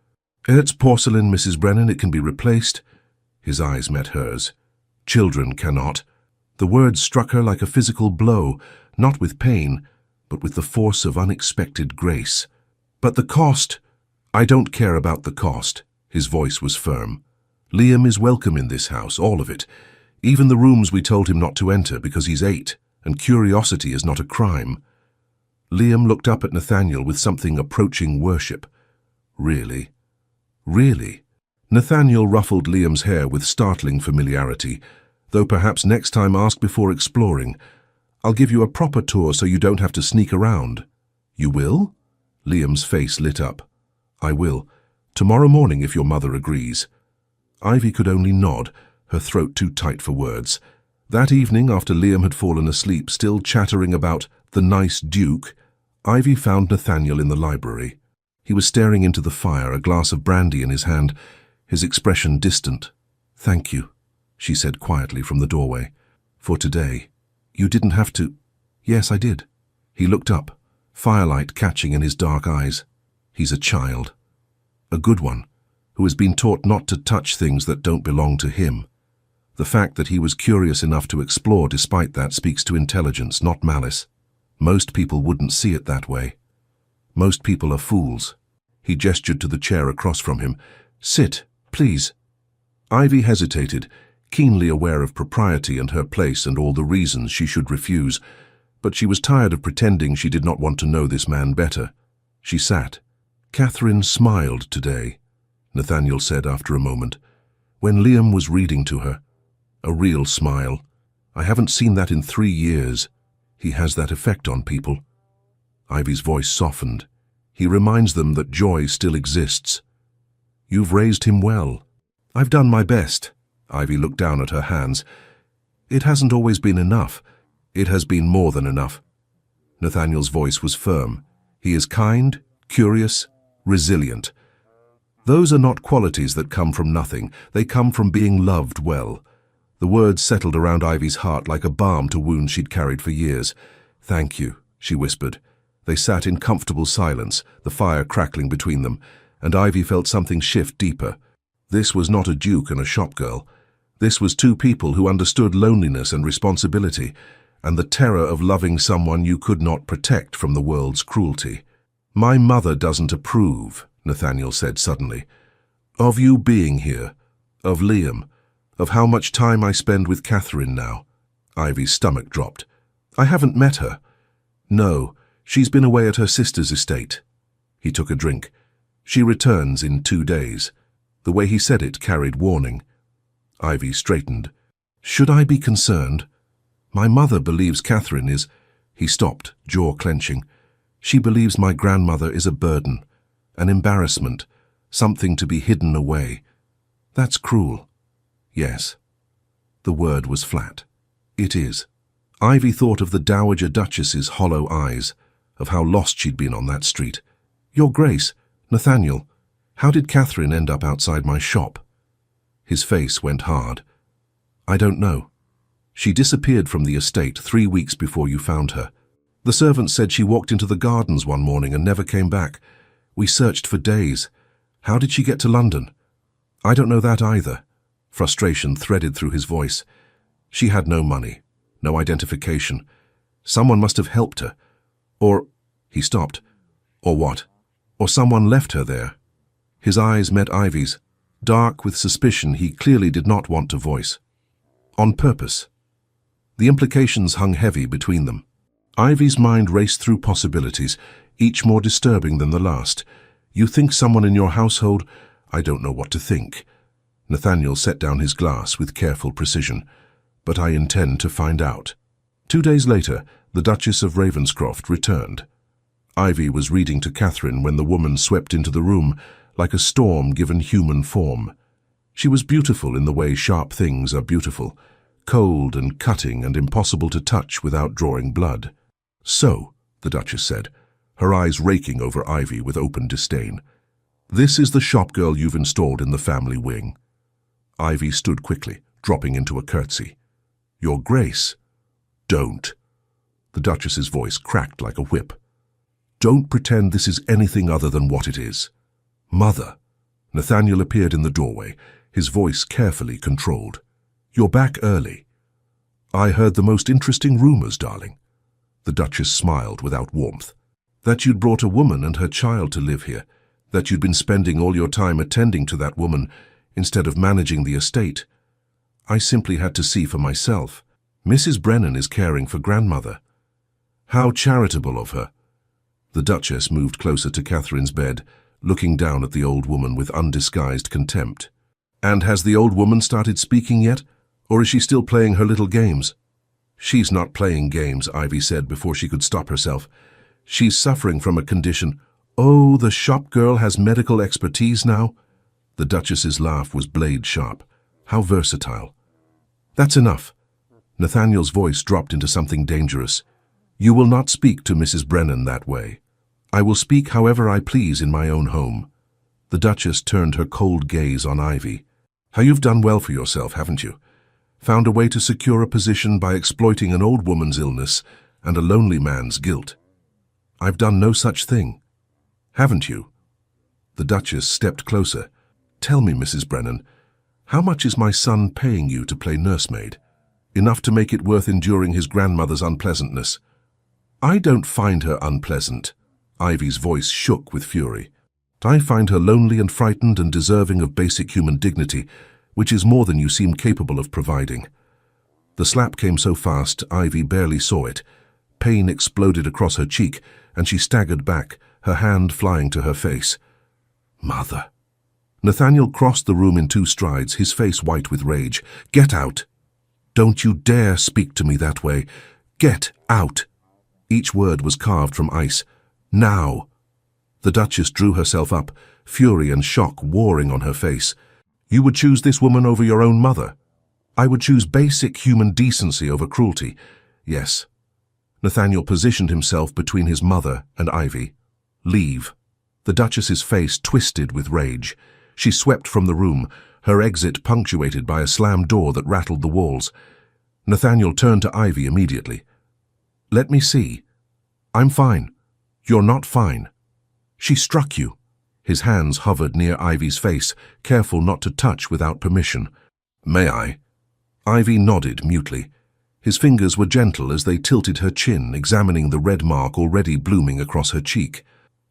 "It's porcelain, Mrs. Brennan. It can be replaced." His eyes met hers. "Children cannot." The words struck her like a physical blow, not with pain, but with the force of unexpected grace. "But the cost—" "I don't care about the cost." His voice was firm. "Liam is welcome in this house, all of it. Even the rooms we told him not to enter because he's 8, and curiosity is not a crime." Liam looked up at Nathaniel with something approaching worship. "Really? Really?" Nathaniel ruffled Liam's hair with startling familiarity, though perhaps next time ask before exploring. "I'll give you a proper tour so you don't have to sneak around." "You will?" Liam's face lit up. "I will. Tomorrow morning, if your mother agrees." Ivy could only nod, her throat too tight for words. That evening, after Liam had fallen asleep, still chattering about the nice Duke, Ivy found Nathaniel in the library. He was staring into the fire, a glass of brandy in his hand, his expression distant. "Thank you," she said quietly from the doorway. "For today. You didn't have to—" "Yes, I did." He looked up, firelight catching in his dark eyes. "He's a child. A good one, who has been taught not to touch things that don't belong to him. The fact that he was curious enough to explore despite that speaks to intelligence, not malice. Most people wouldn't see it that way. Most people are fools." He gestured to the chair across from him. "Sit, please." Ivy hesitated, keenly aware of propriety and her place and all the reasons she should refuse, but she was tired of pretending she did not want to know this man better. She sat. "Catherine smiled today," Nathaniel said after a moment, "when Liam was reading to her. A real smile. I haven't seen that in 3 years. He has that effect on people." Ivy's voice softened. "He reminds them that joy still exists." You've raised him well. I've done my best. Ivy looked down at her hands. It hasn't always been enough. It has been more than enough. Nathaniel's voice was firm. He is kind, curious, resilient. Those are not qualities that come from nothing. They come from being loved well. The words settled around Ivy's heart like a balm to wounds she'd carried for years. "Thank you," she whispered. They sat in comfortable silence, the fire crackling between them, and Ivy felt something shift deeper. This was not a duke and a shopgirl. This was two people who understood loneliness and responsibility, and the terror of loving someone you could not protect from the world's cruelty. "My mother doesn't approve," Nathaniel said suddenly, "of you being here, of Liam, of how much time I spend with Catherine now." Ivy's stomach dropped. "I haven't met her." "No, she's been away at her sister's estate." He took a drink. "She returns in 2 days." The way he said it carried warning. Ivy straightened. "Should I be concerned? My mother believes Catherine is—" He stopped, jaw clenching. "She believes my grandmother is a burden, an embarrassment, something to be hidden away. That's cruel." "Yes." The word was flat. "It is." Ivy thought of the Dowager Duchess's hollow eyes, of how lost she'd been on that street. "Your Grace, Nathaniel, how did Catherine end up outside my shop?" His face went hard. "I don't know. She disappeared from the estate 3 weeks before you found her. The servant said she walked into the gardens one morning and never came back. We searched for days. How did she get to London?" "I don't know that either." Frustration threaded through his voice. "She had no money, no identification. Someone must have helped her. Or—" He stopped. "Or what? Or someone left her there." His eyes met Ivy's, dark with suspicion he clearly did not want to voice. "On purpose." The implications hung heavy between them. Ivy's mind raced through possibilities, each more disturbing than the last. "You think someone in your household—" "I don't know what to think." Nathaniel set down his glass with careful precision. "But I intend to find out." 2 days later, the Duchess of Ravenscroft returned. Ivy was reading to Catherine when the woman swept into the room, like a storm given human form. She was beautiful in the way sharp things are beautiful, cold and cutting and impossible to touch without drawing blood. "So," the Duchess said, her eyes raking over Ivy with open disdain, "this is the shopgirl you've installed in the family wing." Ivy stood quickly, dropping into a curtsy. "Your Grace." "Don't." The Duchess's voice cracked like a whip. "Don't pretend this is anything other than what it is. Mother." Nathaniel appeared in the doorway, his voice carefully controlled. "You're back early." "I heard the most interesting rumors, darling." The Duchess smiled without warmth. "That you'd brought a woman and her child to live here, that you'd been spending all your time attending to that woman instead of managing the estate. I simply had to see for myself. Mrs. Brennan is caring for grandmother." "How charitable of her." The Duchess moved closer to Catherine's bed, looking down at the old woman with undisguised contempt. "And has the old woman started speaking yet? Or is she still playing her little games?" "She's not playing games," Ivy said before she could stop herself. "She's suffering from a condition." "Oh, the shop girl has medical expertise now?" The Duchess's laugh was blade sharp. "How versatile." "That's enough." Nathaniel's voice dropped into something dangerous. "You will not speak to Mrs. Brennan that way. I will speak however I please in my own home." The Duchess turned her cold gaze on Ivy. "How you've done well for yourself, haven't you? Found a way to secure a position by exploiting an old woman's illness and a lonely man's guilt. I've done no such thing. Haven't you?" The Duchess stepped closer. "Tell me, Mrs. Brennan, how much is my son paying you to play nursemaid? Enough to make it worth enduring his grandmother's unpleasantness?" "I don't find her unpleasant." Ivy's voice shook with fury. "I find her lonely and frightened and deserving of basic human dignity, which is more than you seem capable of providing." The slap came so fast, Ivy barely saw it. Pain exploded across her cheek, and she staggered back, her hand flying to her face. "Mother." Nathaniel crossed the room in 2 strides, his face white with rage. "Get out! Don't you dare speak to me that way. Get out!" Each word was carved from ice. "Now!" The Duchess drew herself up, fury and shock warring on her face. "You would choose this woman over your own mother? I would choose basic human decency over cruelty. Yes." Nathaniel positioned himself between his mother and Ivy. "Leave." The Duchess's face twisted with rage. She swept from the room, her exit punctuated by a slammed door that rattled the walls. Nathaniel turned to Ivy immediately. "Let me see." "I'm fine." "You're not fine." "She struck you." His hands hovered near Ivy's face, careful not to touch without permission. "May I?" Ivy nodded mutely. His fingers were gentle as they tilted her chin, examining the red mark already blooming across her cheek.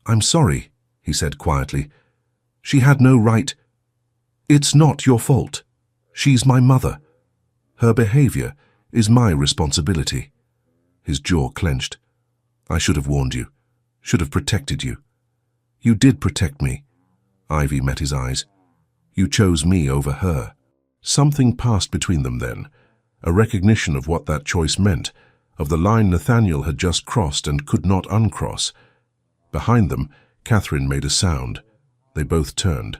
"I'm sorry," he said quietly. "She had no right." "It's not your fault. She's my mother. Her behavior is my responsibility." His jaw clenched. "I should have warned you. Should have protected you." "You did protect me." Ivy met his eyes. "You chose me over her." Something passed between them then, a recognition of what that choice meant, of the line Nathaniel had just crossed and could not uncross. Behind them, Catherine made a sound. They both turned.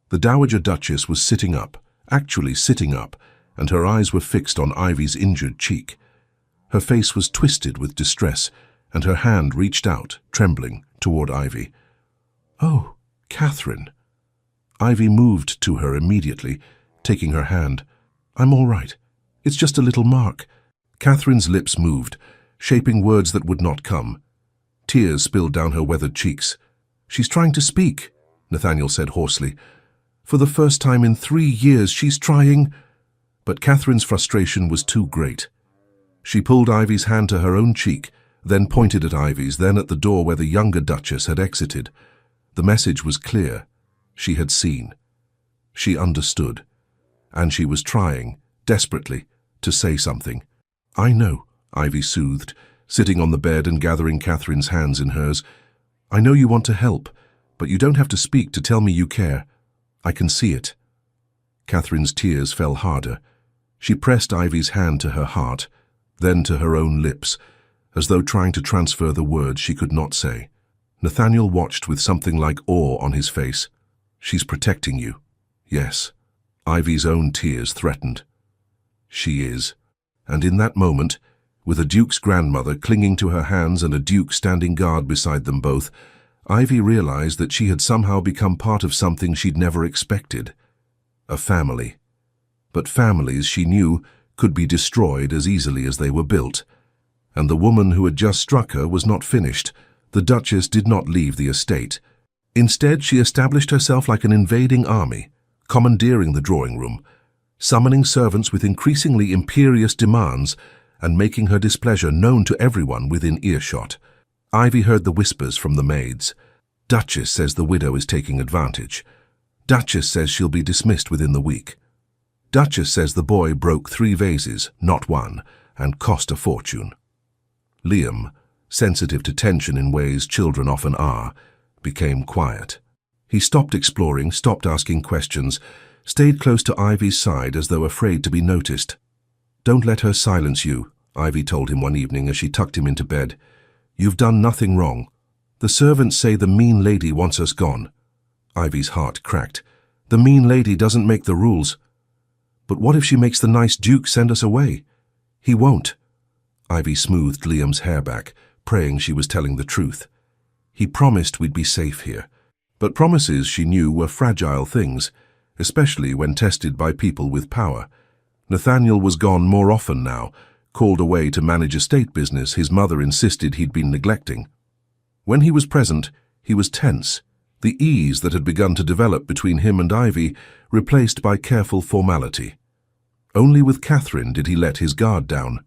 The Dowager Duchess was sitting up, actually sitting up, and her eyes were fixed on Ivy's injured cheek. Her face was twisted with distress, and her hand reached out, trembling, toward Ivy. "Oh, Catherine." Ivy moved to her immediately, taking her hand. "I'm all right. It's just a little mark." Catherine's lips moved, shaping words that would not come. Tears spilled down her weathered cheeks. "She's trying to speak," Nathaniel said hoarsely. "For the first time in 3 years, she's trying—" But Catherine's frustration was too great. She pulled Ivy's hand to her own cheek, then pointed at Ivy's, then at the door where the younger Duchess had exited. The message was clear. She had seen. She understood. And she was trying, desperately, to say something. "I know," Ivy soothed, sitting on the bed and gathering Catherine's hands in hers. "I know you want to help, but you don't have to speak to tell me you care. I can see it." Catherine's tears fell harder. She pressed Ivy's hand to her heart, then to her own lips, as though trying to transfer the words she could not say. Nathaniel watched with something like awe on his face. "She's protecting you." "Yes." Ivy's own tears threatened. "She is." And in that moment, with a duke's grandmother clinging to her hands and a duke standing guard beside them both, Ivy realized that she had somehow become part of something she'd never expected. A family. But families, she knew, could be destroyed as easily as they were built. And the woman who had just struck her was not finished. The Duchess did not leave the estate. Instead, she established herself like an invading army, commandeering the drawing room, summoning servants with increasingly imperious demands and making her displeasure known to everyone within earshot. Ivy heard the whispers from the maids. "Duchess says the widow is taking advantage. Duchess says she'll be dismissed within the week. Duchess says the boy broke 3 vases, not 1, and cost a fortune." Liam, sensitive to tension in ways children often are, became quiet. He stopped exploring, stopped asking questions, stayed close to Ivy's side as though afraid to be noticed. "Don't let her silence you," Ivy told him one evening as she tucked him into bed. "You've done nothing wrong. The servants say the mean lady wants us gone." Ivy's heart cracked. "The mean lady doesn't make the rules." "But what if she makes the nice duke send us away?" "He won't." Ivy smoothed Liam's hair back, praying she was telling the truth. "He promised we'd be safe here." But promises, she knew, were fragile things, especially when tested by people with power. Nathaniel was gone more often now, called away to manage estate business his mother insisted he'd been neglecting. When he was present, he was tense, the ease that had begun to develop between him and Ivy replaced by careful formality. Only with Catherine did he let his guard down.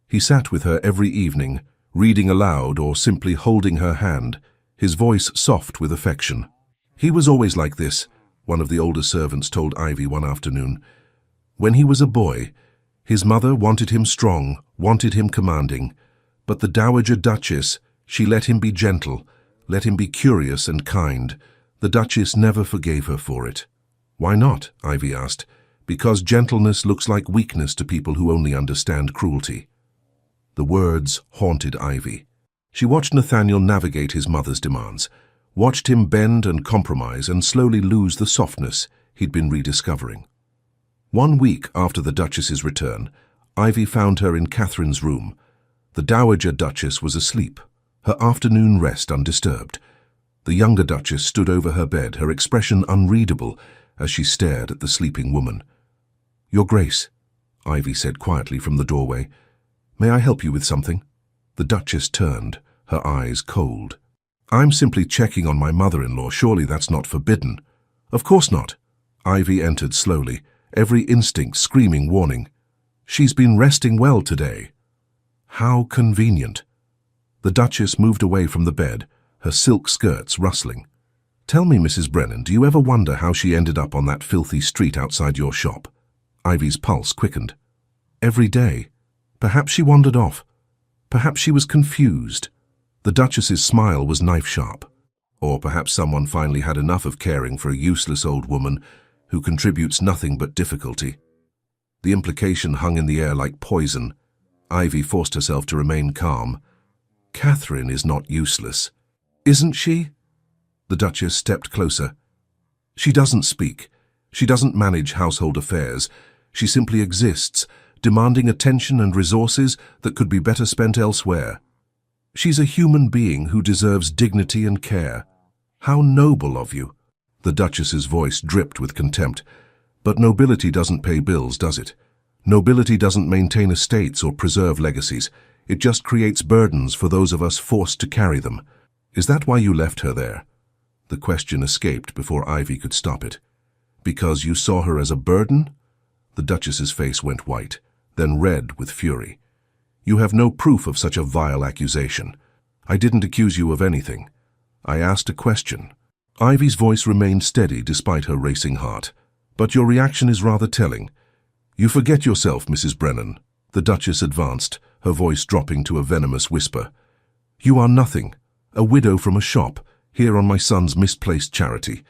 He sat with her every evening, reading aloud or simply holding her hand, his voice soft with affection. "He was always like this," one of the older servants told Ivy one afternoon. "When he was a boy, his mother wanted him strong, wanted him commanding, but the Dowager Duchess, she let him be gentle, let him be curious and kind. The Duchess never forgave her for it." "Why not?" Ivy asked. "Because gentleness looks like weakness to people who only understand cruelty." The words haunted Ivy. She watched Nathaniel navigate his mother's demands, watched him bend and compromise and slowly lose the softness he'd been rediscovering. 1 week after the Duchess's return, Ivy found her in Catherine's room. The Dowager Duchess was asleep, her afternoon rest undisturbed. The younger Duchess stood over her bed, her expression unreadable as she stared at the sleeping woman. "Your Grace," Ivy said quietly from the doorway, "may I help you with something?" The Duchess turned, her eyes cold. "I'm simply checking on my mother-in-law. Surely that's not forbidden." "Of course not." Ivy entered slowly, every instinct screaming warning. "She's been resting well today." How convenient. The Duchess moved away from the bed, her silk skirts rustling. "Tell me, Mrs. Brennan, do you ever wonder how she ended up on that filthy street outside your shop?" Ivy's pulse quickened. "Every day. Perhaps she wandered off. Perhaps she was confused." The Duchess's smile was knife-sharp. Or perhaps someone finally had enough of caring for a useless old woman who contributes nothing but difficulty. The implication hung in the air like poison. Ivy forced herself to remain calm. "Catherine is not useless." "Isn't she?" The Duchess stepped closer. "She doesn't speak. She doesn't manage household affairs. She simply exists, demanding attention and resources that could be better spent elsewhere. She's a human being who deserves dignity and care." "How noble of you." The Duchess's voice dripped with contempt. "But nobility doesn't pay bills, does it? Nobility doesn't maintain estates or preserve legacies. It just creates burdens for those of us forced to carry them. Is that why you left her there?" The question escaped before Ivy could stop it. "Because you saw her as a burden?" The Duchess's face went white, then red with fury. "You have no proof of such a vile accusation. I didn't accuse you of anything. I asked a question." Ivy's voice remained steady despite her racing heart. "But your reaction is rather telling. You forget yourself, Mrs. Brennan." The Duchess advanced, her voice dropping to a venomous whisper. "You are nothing, a widow from a shop, here on my son's misplaced charity.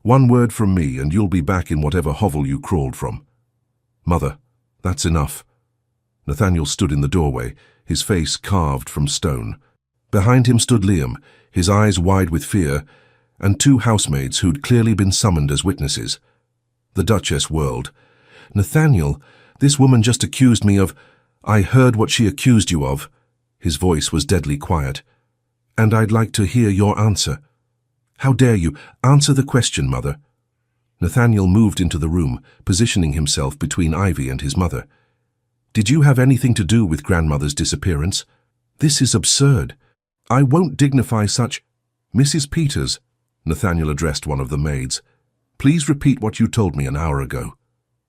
One word from me and you'll be back in whatever hovel you crawled from." "Mother, that's enough." Nathaniel stood in the doorway, his face carved from stone. Behind him stood Liam, his eyes wide with fear, and 2 housemaids who'd clearly been summoned as witnesses. The Duchess whirled. "Nathaniel, this woman just accused me of—" "I heard what she accused you of." His voice was deadly quiet. "And I'd like to hear your answer." "How dare you? Answer the question, Mother." Nathaniel moved into the room, positioning himself between Ivy and his mother. "Did you have anything to do with Grandmother's disappearance? This is absurd. I won't dignify such—" "Mrs. Peters," Nathaniel addressed one of the maids, "please repeat what you told me an hour ago."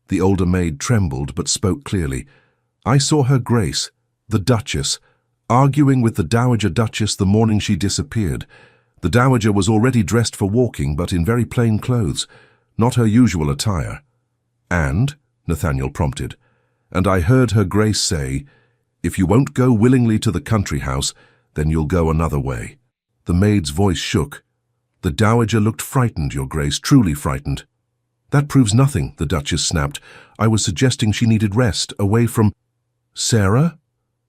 The older maid trembled but spoke clearly. "I saw Her Grace, the Duchess, arguing with the Dowager Duchess the morning she disappeared. The Dowager was already dressed for walking, but in very plain clothes, not her usual attire." "And?" Nathaniel prompted. "And I heard Her Grace say, 'If you won't go willingly to the country house, then you'll go another way.'" The maid's voice shook. "The Dowager looked frightened, Your Grace, truly frightened." "That proves nothing," the Duchess snapped. "I was suggesting she needed rest, away from—" "Sarah?"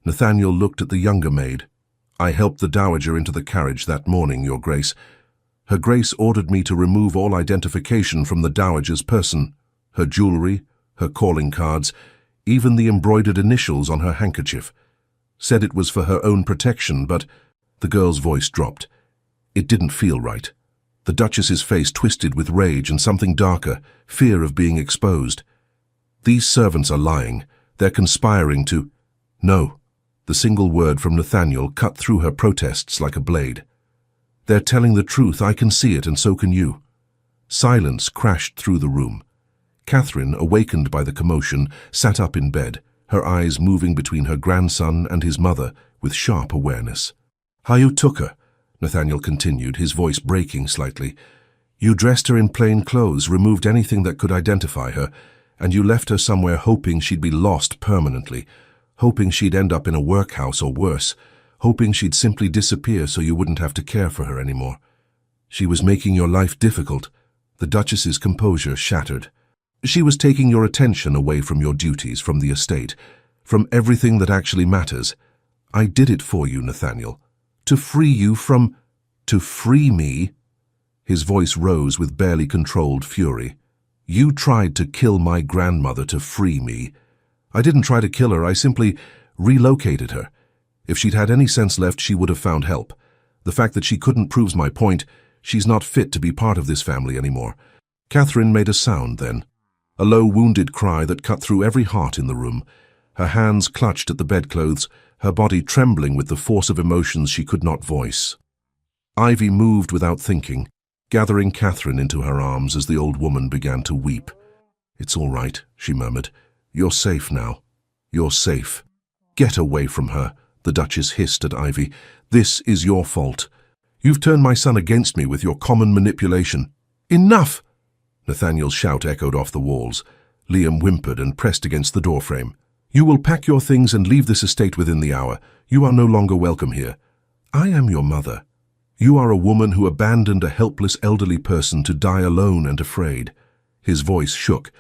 Nathaniel looked at the younger maid. "I helped the Dowager into the carriage that morning, Your Grace. Her Grace ordered me to remove all identification from the Dowager's person, her jewelry, her calling cards, even the embroidered initials on her handkerchief. Said it was for her own protection, but—" The girl's voice dropped. It didn't feel right. The Duchess's face twisted with rage and something darker, fear of being exposed. "These servants are lying. They're conspiring to—" "No." The single word from Nathaniel cut through her protests like a blade. "They're telling the truth. I can see it, and so can you." Silence crashed through the room. Catherine, awakened by the commotion, sat up in bed, her eyes moving between her grandson and his mother with sharp awareness. "How you took her?" Nathaniel continued, his voice breaking slightly. "You dressed her in plain clothes, removed anything that could identify her, and you left her somewhere hoping she'd be lost permanently, hoping she'd end up in a workhouse or worse, hoping she'd simply disappear so you wouldn't have to care for her anymore. She was making your life difficult." The Duchess's composure shattered. "She was taking your attention away from your duties, from the estate, from everything that actually matters. I did it for you, Nathaniel. To free you from—" "To free me?" His voice rose with barely controlled fury. "You tried to kill my grandmother to free me. I didn't try to kill her, I simply relocated her. If she'd had any sense left, she would have found help. The fact that she couldn't proves my point. She's not fit to be part of this family anymore." Catherine made a sound then, a low, wounded cry that cut through every heart in the room. Her hands clutched at the bedclothes, her body trembling with the force of emotions she could not voice. Ivy moved without thinking, gathering Catherine into her arms as the old woman began to weep. "It's all right," she murmured. "You're safe now. You're safe." "Get away from her," the Duchess hissed at Ivy. "This is your fault. You've turned my son against me with your common manipulation." "Enough!" Nathaniel's shout echoed off the walls. Liam whimpered and pressed against the doorframe. "You will pack your things and leave this estate within the hour. You are no longer welcome here. I am your mother. You are a woman who abandoned a helpless elderly person to die alone and afraid." His voice shook.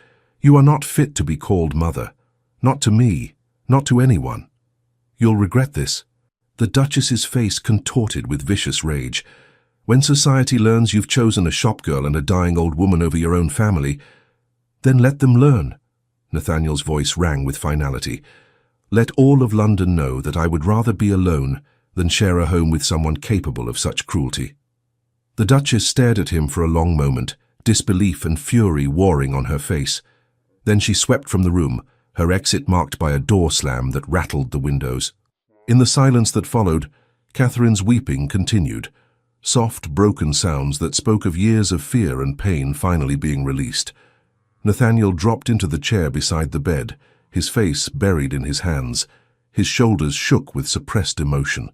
"You are not fit to be called mother. Not to me. Not to anyone. You'll regret this." The Duchess's face contorted with vicious rage. "When society learns you've chosen a shopgirl and a dying old woman over your own family, then let them learn." Nathaniel's voice rang with finality. "Let all of London know that I would rather be alone than share a home with someone capable of such cruelty." The Duchess stared at him for a long moment, disbelief and fury warring on her face. Then she swept from the room, her exit marked by a door slam that rattled the windows. In the silence that followed, Catherine's weeping continued, soft, broken sounds that spoke of years of fear and pain finally being released. Nathaniel dropped into the chair beside the bed, his face buried in his hands. His shoulders shook with suppressed emotion.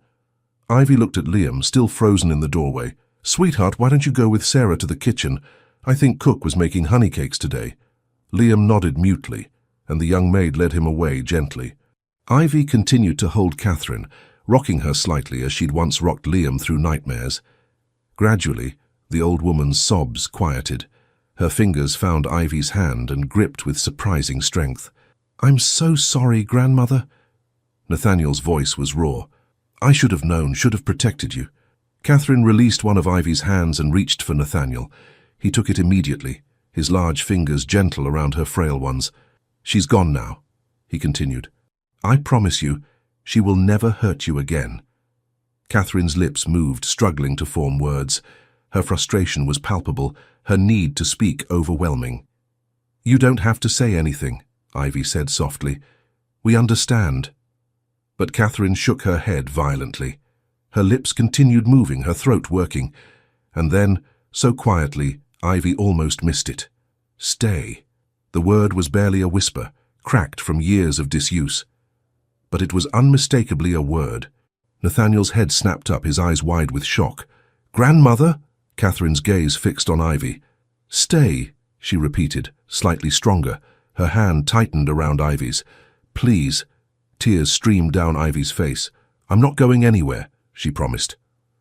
Ivy looked at Liam, still frozen in the doorway. "Sweetheart, why don't you go with Sarah to the kitchen? I think Cook was making honey cakes today." Liam nodded mutely, and the young maid led him away gently. Ivy continued to hold Catherine, rocking her slightly as she'd once rocked Liam through nightmares. Gradually, the old woman's sobs quieted. Her fingers found Ivy's hand and gripped with surprising strength. "I'm so sorry, grandmother." Nathaniel's voice was raw. "I should have known, should have protected you." Catherine released one of Ivy's hands and reached for Nathaniel. He took it immediately, his large fingers gentle around her frail ones. "She's gone now," he continued. "I promise you, she will never hurt you again." Catherine's lips moved, struggling to form words. Her frustration was palpable, her need to speak overwhelming. "You don't have to say anything," Ivy said softly. "We understand." But Catherine shook her head violently. Her lips continued moving, her throat working. And then, so quietly, Ivy almost missed it. "Stay." The word was barely a whisper, cracked from years of disuse. But it was unmistakably a word. Nathaniel's head snapped up, his eyes wide with shock. "Grandmother?" Catherine's gaze fixed on Ivy. "Stay," she repeated, slightly stronger. Her hand tightened around Ivy's. "Please." Tears streamed down Ivy's face. "I'm not going anywhere," she promised.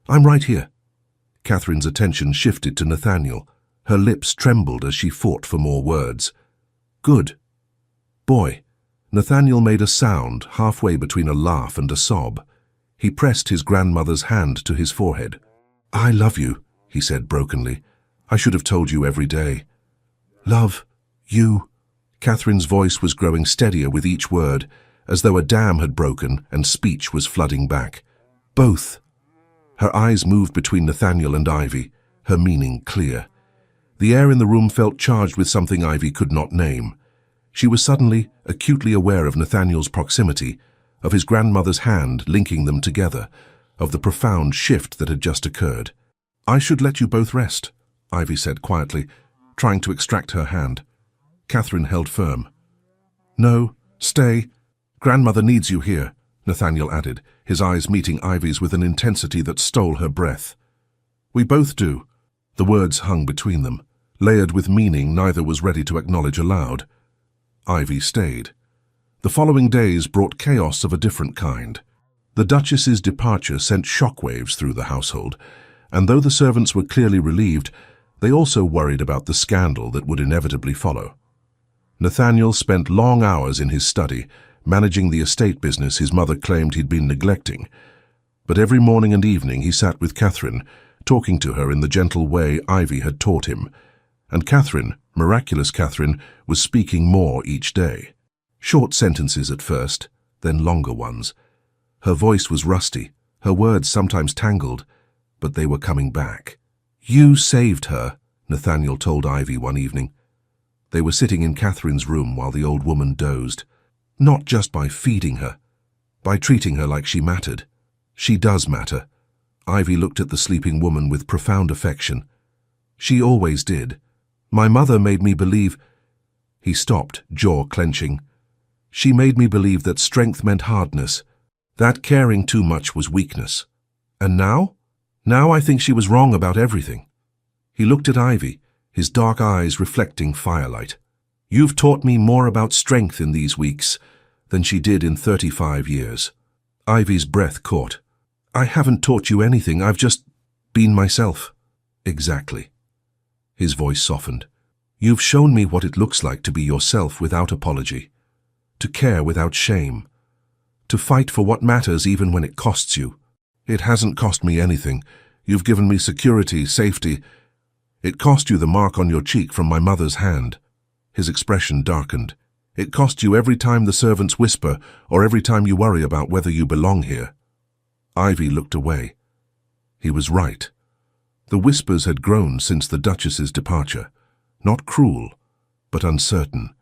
"I'm right here." Catherine's attention shifted to Nathaniel. Her lips trembled as she fought for more words. "Good boy." Nathaniel made a sound halfway between a laugh and a sob. He pressed his grandmother's hand to his forehead. "I love you," he said brokenly. "I should have told you every day." "Love you." Catherine's voice was growing steadier with each word, as though a dam had broken and speech was flooding back. "Both." Her eyes moved between Nathaniel and Ivy, her meaning clear. The air in the room felt charged with something Ivy could not name. She was suddenly acutely aware of Nathaniel's proximity, of his grandmother's hand linking them together, of the profound shift that had just occurred. "I should let you both rest," Ivy said quietly, trying to extract her hand. Catherine held firm. "No, stay. Grandmother needs you here," Nathaniel added, his eyes meeting Ivy's with an intensity that stole her breath. "We both do." The words hung between them, layered with meaning neither was ready to acknowledge aloud. Ivy stayed. The following days brought chaos of a different kind. The Duchess's departure sent shockwaves through the household, and though the servants were clearly relieved, they also worried about the scandal that would inevitably follow. Nathaniel spent long hours in his study, managing the estate business his mother claimed he'd been neglecting. But every morning and evening he sat with Catherine, talking to her in the gentle way Ivy had taught him. And Catherine, miraculous Catherine, was speaking more each day. Short sentences at first, then longer ones. Her voice was rusty, her words sometimes tangled, but they were coming back. "You saved her," Nathaniel told Ivy one evening. They were sitting in Catherine's room while the old woman dozed. "Not just by feeding her, by treating her like she mattered. She does matter." Ivy looked at the sleeping woman with profound affection. "She always did. My mother made me believe—" He stopped, jaw clenching. "She made me believe that strength meant hardness, that caring too much was weakness. And now? Now I think she was wrong about everything." He looked at Ivy, his dark eyes reflecting firelight. "You've taught me more about strength in these weeks than she did in 35 years. Ivy's breath caught. "I haven't taught you anything, I've just been myself." "Exactly." His voice softened. "You've shown me what it looks like to be yourself without apology, to care without shame, to fight for what matters even when it costs you. It hasn't cost me anything. You've given me security, safety. It cost you the mark on your cheek from my mother's hand." His expression darkened. "It cost you every time the servants whisper or every time you worry about whether you belong here." Ivy looked away. He was right. The whispers had grown since the Duchess's departure. Not cruel, but uncertain.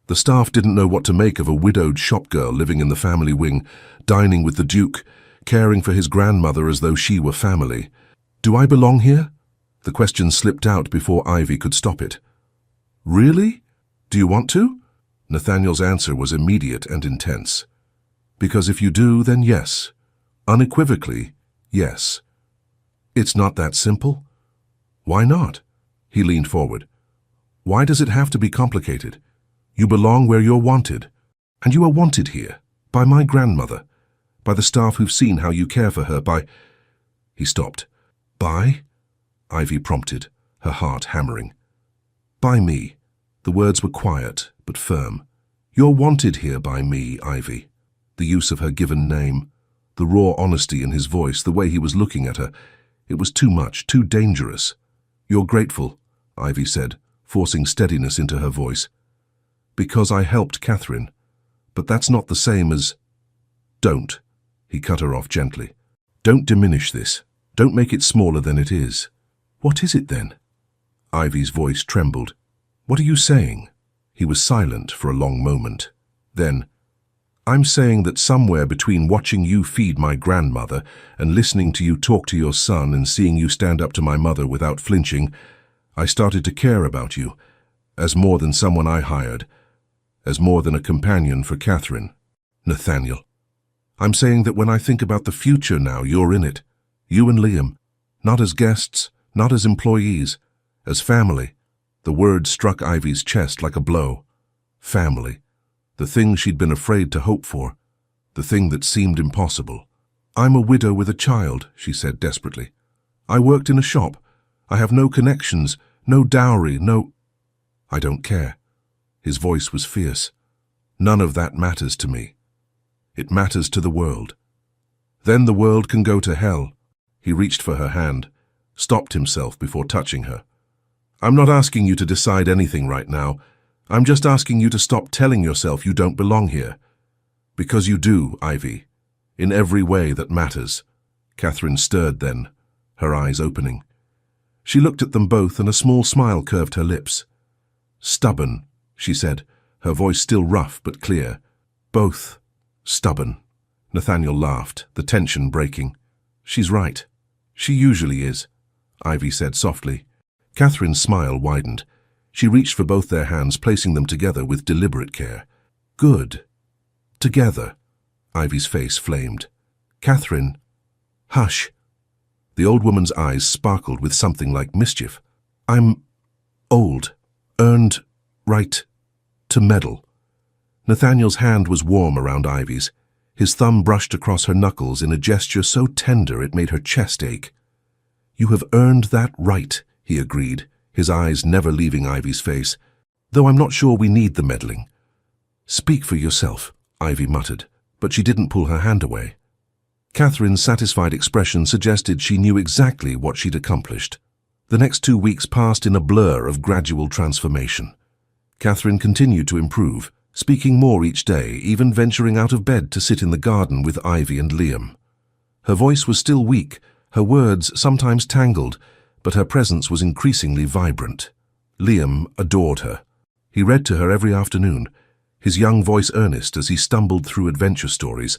The staff didn't know what to make of a widowed shopgirl living in the family wing, dining with the Duke, caring for his grandmother as though she were family. "Do I belong here?" The question slipped out before Ivy could stop it. "Really? Do you want to?" Nathaniel's answer was immediate and intense. "Because if you do, then yes. Unequivocally, yes." "It's not that simple?" "Why not?" He leaned forward. "Why does it have to be complicated? You belong where you're wanted. And you are wanted here, by my grandmother, by the staff who've seen how you care for her, by—" He stopped. "By?" Ivy prompted, her heart hammering. "By me." The words were quiet, but firm. "You're wanted here by me, Ivy." The use of her given name, the raw honesty in his voice, the way he was looking at her, it was too much, too dangerous. "You're grateful," Ivy said, forcing steadiness into her voice. "Because I helped Catherine. But that's not the same as—" "Don't," he cut her off gently. "Don't diminish this. Don't make it smaller than it is." "What is it then?" Ivy's voice trembled. "What are you saying?" He was silent for a long moment. Then, "I'm saying that somewhere between watching you feed my grandmother and listening to you talk to your son and seeing you stand up to my mother without flinching, I started to care about you, as more than someone I hired, as more than a companion for Catherine." "Nathaniel, I'm saying that when I think about the future now, you're in it. You and Liam, not as guests, not as employees, as family." The word struck Ivy's chest like a blow. Family. The thing she'd been afraid to hope for. The thing that seemed impossible. "I'm a widow with a child," she said desperately. "I worked in a shop. I have no connections, no dowry, no—" "I don't care." His voice was fierce. "None of that matters to me. It matters to the world. Then the world can go to hell." He reached for her hand, stopped himself before touching her. "I'm not asking you to decide anything right now. I'm just asking you to stop telling yourself you don't belong here. Because you do, Ivy. In every way that matters." Catherine stirred then, her eyes opening. She looked at them both and a small smile curved her lips. "Stubborn," she said, her voice still rough but clear. "Both stubborn." Nathaniel laughed, the tension breaking. "She's right. She usually is," Ivy said softly. Catherine's smile widened. She reached for both their hands, placing them together with deliberate care. "Good. Together." Ivy's face flamed. "Catherine." "Hush." The old woman's eyes sparkled with something like mischief. "I'm old. Earned right to meddle." Nathaniel's hand was warm around Ivy's. His thumb brushed across her knuckles in a gesture so tender it made her chest ache. "You have earned that right," he agreed, his eyes never leaving Ivy's face, "though I'm not sure we need the meddling." "Speak for yourself," Ivy muttered, but she didn't pull her hand away. Catherine's satisfied expression suggested she knew exactly what she'd accomplished. The next 2 weeks passed in a blur of gradual transformation. Catherine continued to improve, speaking more each day, even venturing out of bed to sit in the garden with Ivy and Liam. Her voice was still weak, her words sometimes tangled, but her presence was increasingly vibrant. Liam adored her. He read to her every afternoon, his young voice earnest as he stumbled through adventure stories.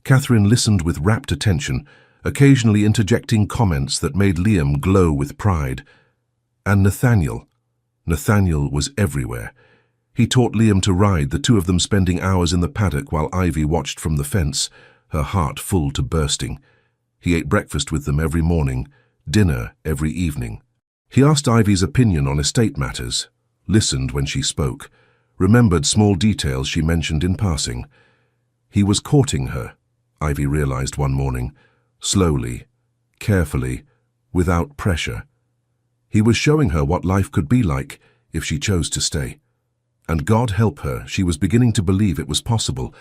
Catherine listened with rapt attention, occasionally interjecting comments that made Liam glow with pride. And Nathaniel was everywhere. He taught Liam to ride, the two of them spending hours in the paddock while Ivy watched from the fence, her heart full to bursting. He ate breakfast with them every morning, dinner every evening. He asked Ivy's opinion on estate matters, listened when she spoke, remembered small details she mentioned in passing. He was courting her, Ivy realized one morning, slowly, carefully, without pressure. He was showing her what life could be like if she chose to stay. And God help her, she was beginning to believe it was possible,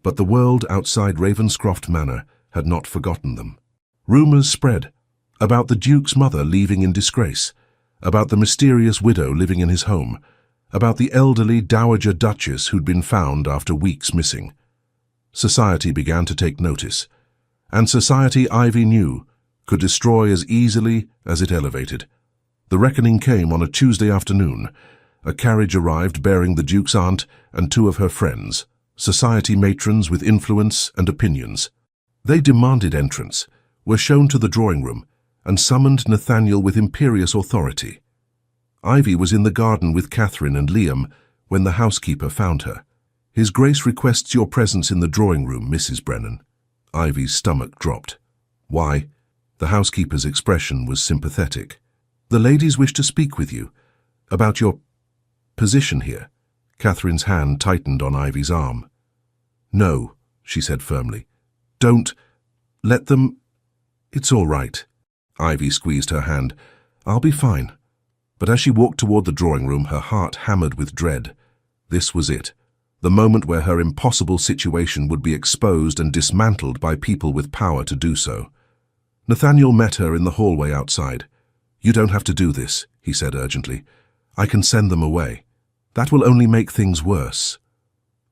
but the world outside Ravenscroft Manor had not forgotten them. Rumours spread about the Duke's mother leaving in disgrace, about the mysterious widow living in his home, about the elderly Dowager Duchess who'd been found after weeks missing. Society began to take notice, and society, Ivy knew, could destroy as easily as it elevated. The reckoning came on a Tuesday afternoon. A carriage arrived bearing the Duke's aunt and 2 of her friends, society matrons with influence and opinions. They demanded entrance, were shown to the drawing room, and summoned Nathaniel with imperious authority. Ivy was in the garden with Catherine and Liam when the housekeeper found her. "His Grace requests your presence in the drawing room, Mrs. Brennan." Ivy's stomach dropped. "Why?" The housekeeper's expression was sympathetic. "The ladies wish to speak with you about your position here." Catherine's hand tightened on Ivy's arm. "No," she said firmly. "Don't let them. It's all right." Ivy squeezed her hand. "I'll be fine." But as she walked toward the drawing room, her heart hammered with dread. This was it, the moment where her impossible situation would be exposed and dismantled by people with power to do so. Nathaniel met her in the hallway outside. "You don't have to do this," he said urgently. "I can send them away. That will only make things worse."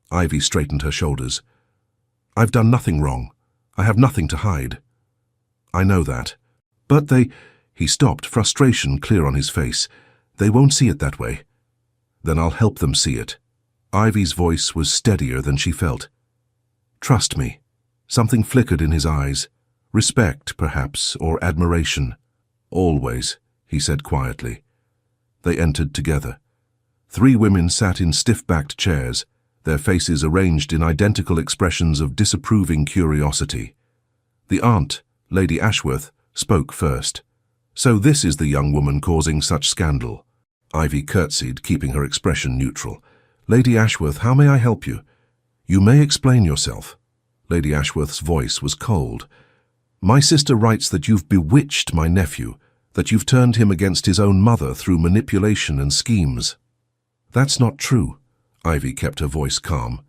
Ivy straightened her shoulders. "I've done nothing wrong. I have nothing to hide." "I know that. But they—" He stopped, frustration clear on his face. "They won't see it that way." "Then I'll help them see it." Ivy's voice was steadier than she felt. "Trust me." Something flickered in his eyes. Respect, perhaps, or admiration. "Always," he said quietly. They entered together. 3 women sat in stiff-backed chairs, their faces arranged in identical expressions of disapproving curiosity. The aunt, Lady Ashworth, spoke first. "So this is the young woman causing such scandal." Ivy curtsied, keeping her expression neutral. "Lady Ashworth, how may I help you?" "You may explain yourself." Lady Ashworth's voice was cold. "My sister writes that you've bewitched my nephew, that you've turned him against his own mother through manipulation and schemes." "That's not true." Ivy kept her voice calm.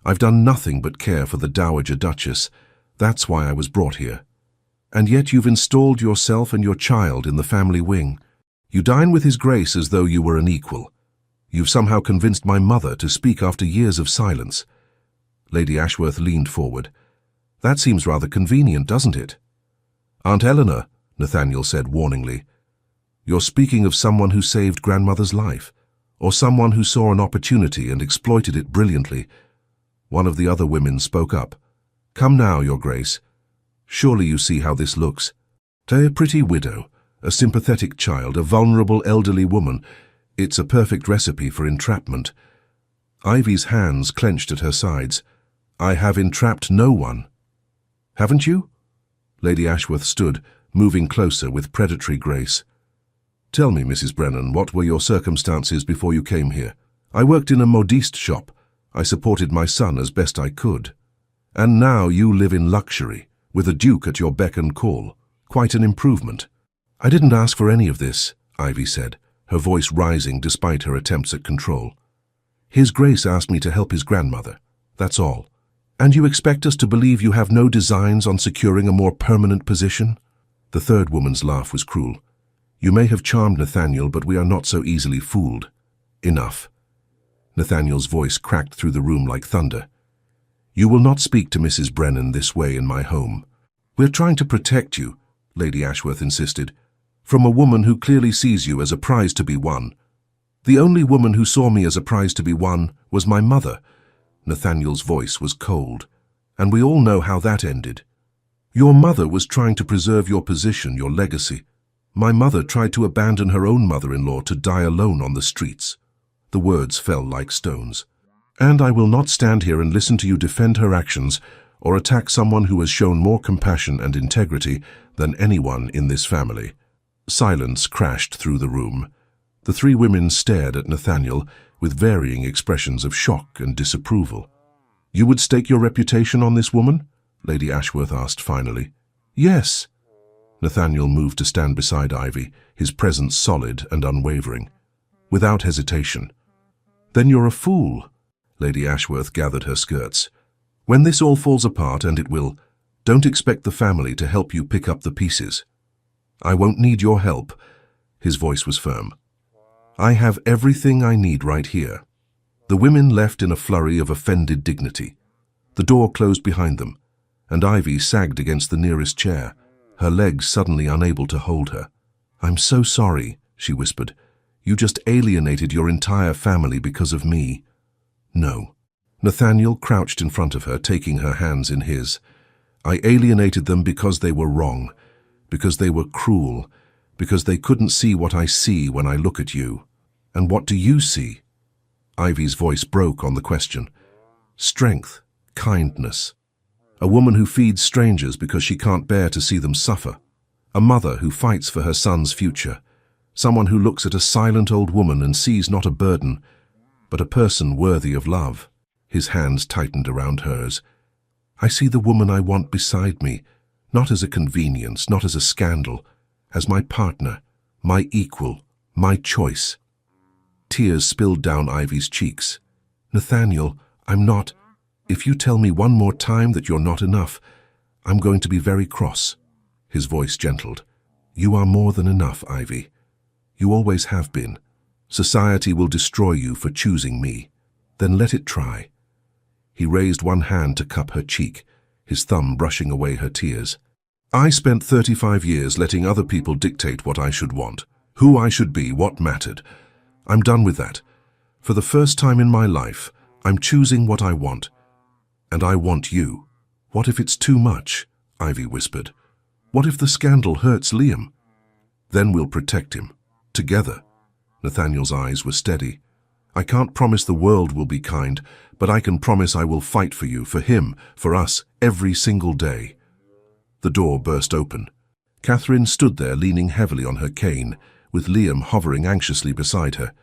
"I've done nothing but care for the Dowager Duchess. That's why I was brought here. And yet you've installed yourself and your child in the family wing. You dine with His Grace as though you were an equal. You've somehow convinced my mother to speak after years of silence." Lady Ashworth leaned forward. "That seems rather convenient, doesn't it?" "Aunt Eleanor," Nathaniel said warningly, "you're speaking of someone who saved grandmother's life, or someone who saw an opportunity and exploited it brilliantly." One of the other women spoke up. "Come now, Your Grace. Surely you see how this looks. A pretty widow, a sympathetic child, a vulnerable elderly woman. It's a perfect recipe for entrapment." Ivy's hands clenched at her sides. "I have entrapped no one." "Haven't you?" Lady Ashworth stood, moving closer with predatory grace. "Tell me, Mrs. Brennan, what were your circumstances before you came here?" "I worked in a modiste shop. I supported my son as best I could. And now you live in luxury, with a duke at your beck and call. Quite an improvement." "I didn't ask for any of this," Ivy said, her voice rising despite her attempts at control. "His Grace asked me to help his grandmother. That's all. And you expect us to believe you have no designs on securing a more permanent position? The third woman's laugh was cruel. You may have charmed Nathaniel, but we are not so easily fooled. Enough. Nathaniel's voice cracked through the room like thunder. You will not speak to Mrs. Brennan this way in my home. We're trying to protect you, Lady Ashworth insisted, from a woman who clearly sees you as a prize to be won. The only woman who saw me as a prize to be won was my mother. Nathaniel's voice was cold, and we all know how that ended. Your mother was trying to preserve your position, your legacy. My mother tried to abandon her own mother-in-law to die alone on the streets. The words fell like stones. And I will not stand here and listen to you defend her actions or attack someone who has shown more compassion and integrity than anyone in this family. Silence crashed through the room. The three women stared at Nathaniel with varying expressions of shock and disapproval. You would stake your reputation on this woman? Lady Ashworth asked finally. Yes. Nathaniel moved to stand beside Ivy, his presence solid and unwavering. Without hesitation. Then you're a fool. Lady Ashworth gathered her skirts. When this all falls apart, and it will, don't expect the family to help you pick up the pieces. I won't need your help. His voice was firm. I have everything I need right here. The women left in a flurry of offended dignity. The door closed behind them, and Ivy sagged against the nearest chair, her legs suddenly unable to hold her. I'm so sorry, she whispered. You just alienated your entire family because of me. No. Nathaniel crouched in front of her, taking her hands in his. I alienated them because they were wrong, because they were cruel, because they couldn't see what I see when I look at you. And what do you see? Ivy's voice broke on the question. Strength, kindness. A woman who feeds strangers because she can't bear to see them suffer. A mother who fights for her son's future. Someone who looks at a silent old woman and sees not a burden, but a person worthy of love. His hands tightened around hers. I see the woman I want beside me, not as a convenience, not as a scandal, as my partner, my equal, my choice. Tears spilled down Ivy's cheeks. Nathaniel, I'm not. If you tell me one more time that you're not enough, I'm going to be very cross. His voice gentled. You are more than enough, Ivy. You always have been. Society will destroy you for choosing me. Then let it try. He raised one hand to cup her cheek, his thumb brushing away her tears. I spent 35 years letting other people dictate what I should want, who I should be, what mattered. I'm done with that. For the first time in my life, I'm choosing what I want. And I want you. What if it's too much? Ivy whispered. What if the scandal hurts Liam? Then we'll protect him. Together. Nathaniel's eyes were steady. I can't promise the world will be kind, but I can promise I will fight for you, for him, for us, every single day. The door burst open. Catherine stood there leaning heavily on her cane, with Liam hovering anxiously beside her.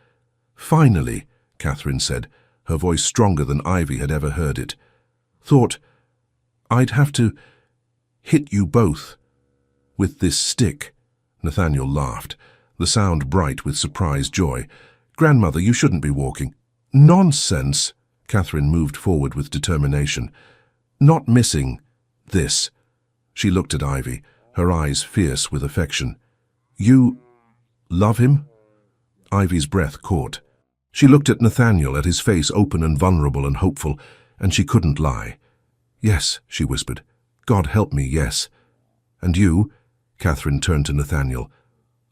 Finally, Catherine said, her voice stronger than Ivy had ever heard it. Thought I'd have to hit you both with this stick. Nathaniel laughed, the sound bright with surprised joy. Grandmother, you shouldn't be walking. Nonsense. Catherine moved forward with determination. Not missing this. She looked at Ivy, her eyes fierce with affection. You love him? Ivy's breath caught. She looked at Nathaniel, at his face open and vulnerable and hopeful, and she couldn't lie. Yes, she whispered. God help me, yes. And you? Catherine turned to Nathaniel.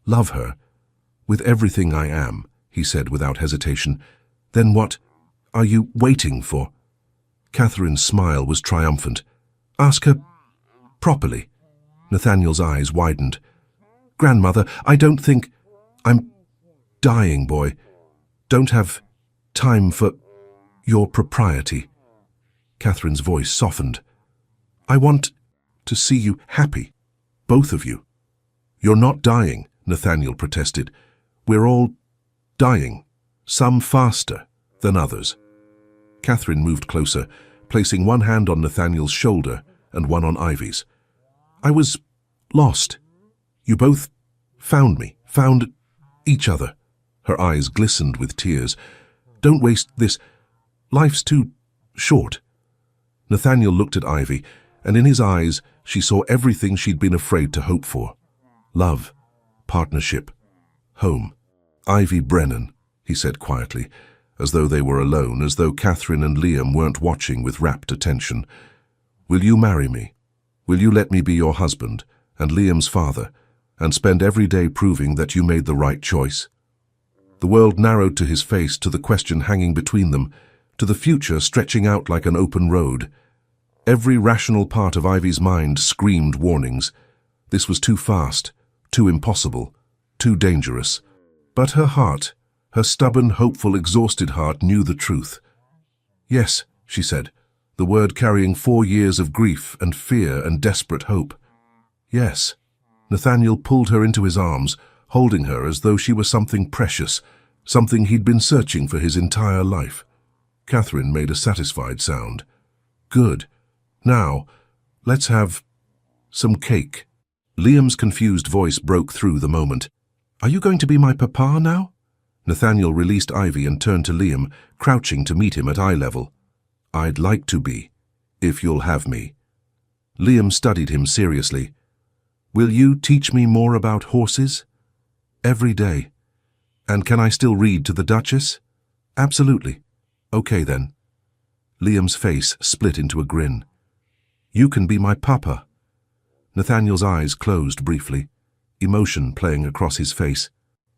Love her. With everything I am, he said without hesitation. Then what are you waiting for? Catherine's smile was triumphant. Ask her properly. Nathaniel's eyes widened. Grandmother, I don't think... I'm dying, boy. Don't have time for your propriety. Catherine's voice softened. I want to see you happy, both of you. You're not dying, Nathaniel protested. We're all dying, some faster than others. Catherine moved closer, placing one hand on Nathaniel's shoulder and one on Ivy's. I was lost. You both found me, found each other. Her eyes glistened with tears. Don't waste this. Life's too short. Nathaniel looked at Ivy, and in his eyes she saw everything she'd been afraid to hope for. Love, partnership, home. Ivy Brennan, he said quietly, as though they were alone, as though Catherine and Liam weren't watching with rapt attention. Will you marry me? Will you let me be your husband and Liam's father, and spend every day proving that you made the right choice? The world narrowed to his face, to the question hanging between them, to the future stretching out like an open road. Every rational part of Ivy's mind screamed warnings. This was too fast, too impossible, too dangerous. But her heart, her stubborn, hopeful, exhausted heart, knew the truth. Yes, she said, the word carrying 4 years of grief and fear and desperate hope. Yes. Nathaniel pulled her into his arms, holding her as though she were something precious, something he'd been searching for his entire life. Catherine made a satisfied sound. Good. Now, let's have some cake. Liam's confused voice broke through the moment. Are you going to be my papa now? Nathaniel released Ivy and turned to Liam, crouching to meet him at eye level. I'd like to be, if you'll have me. Liam studied him seriously. Will you teach me more about horses? Every day. And can I still read to the Duchess? Absolutely. Okay then. Liam's face split into a grin. You can be my papa. Nathaniel's eyes closed briefly, emotion playing across his face.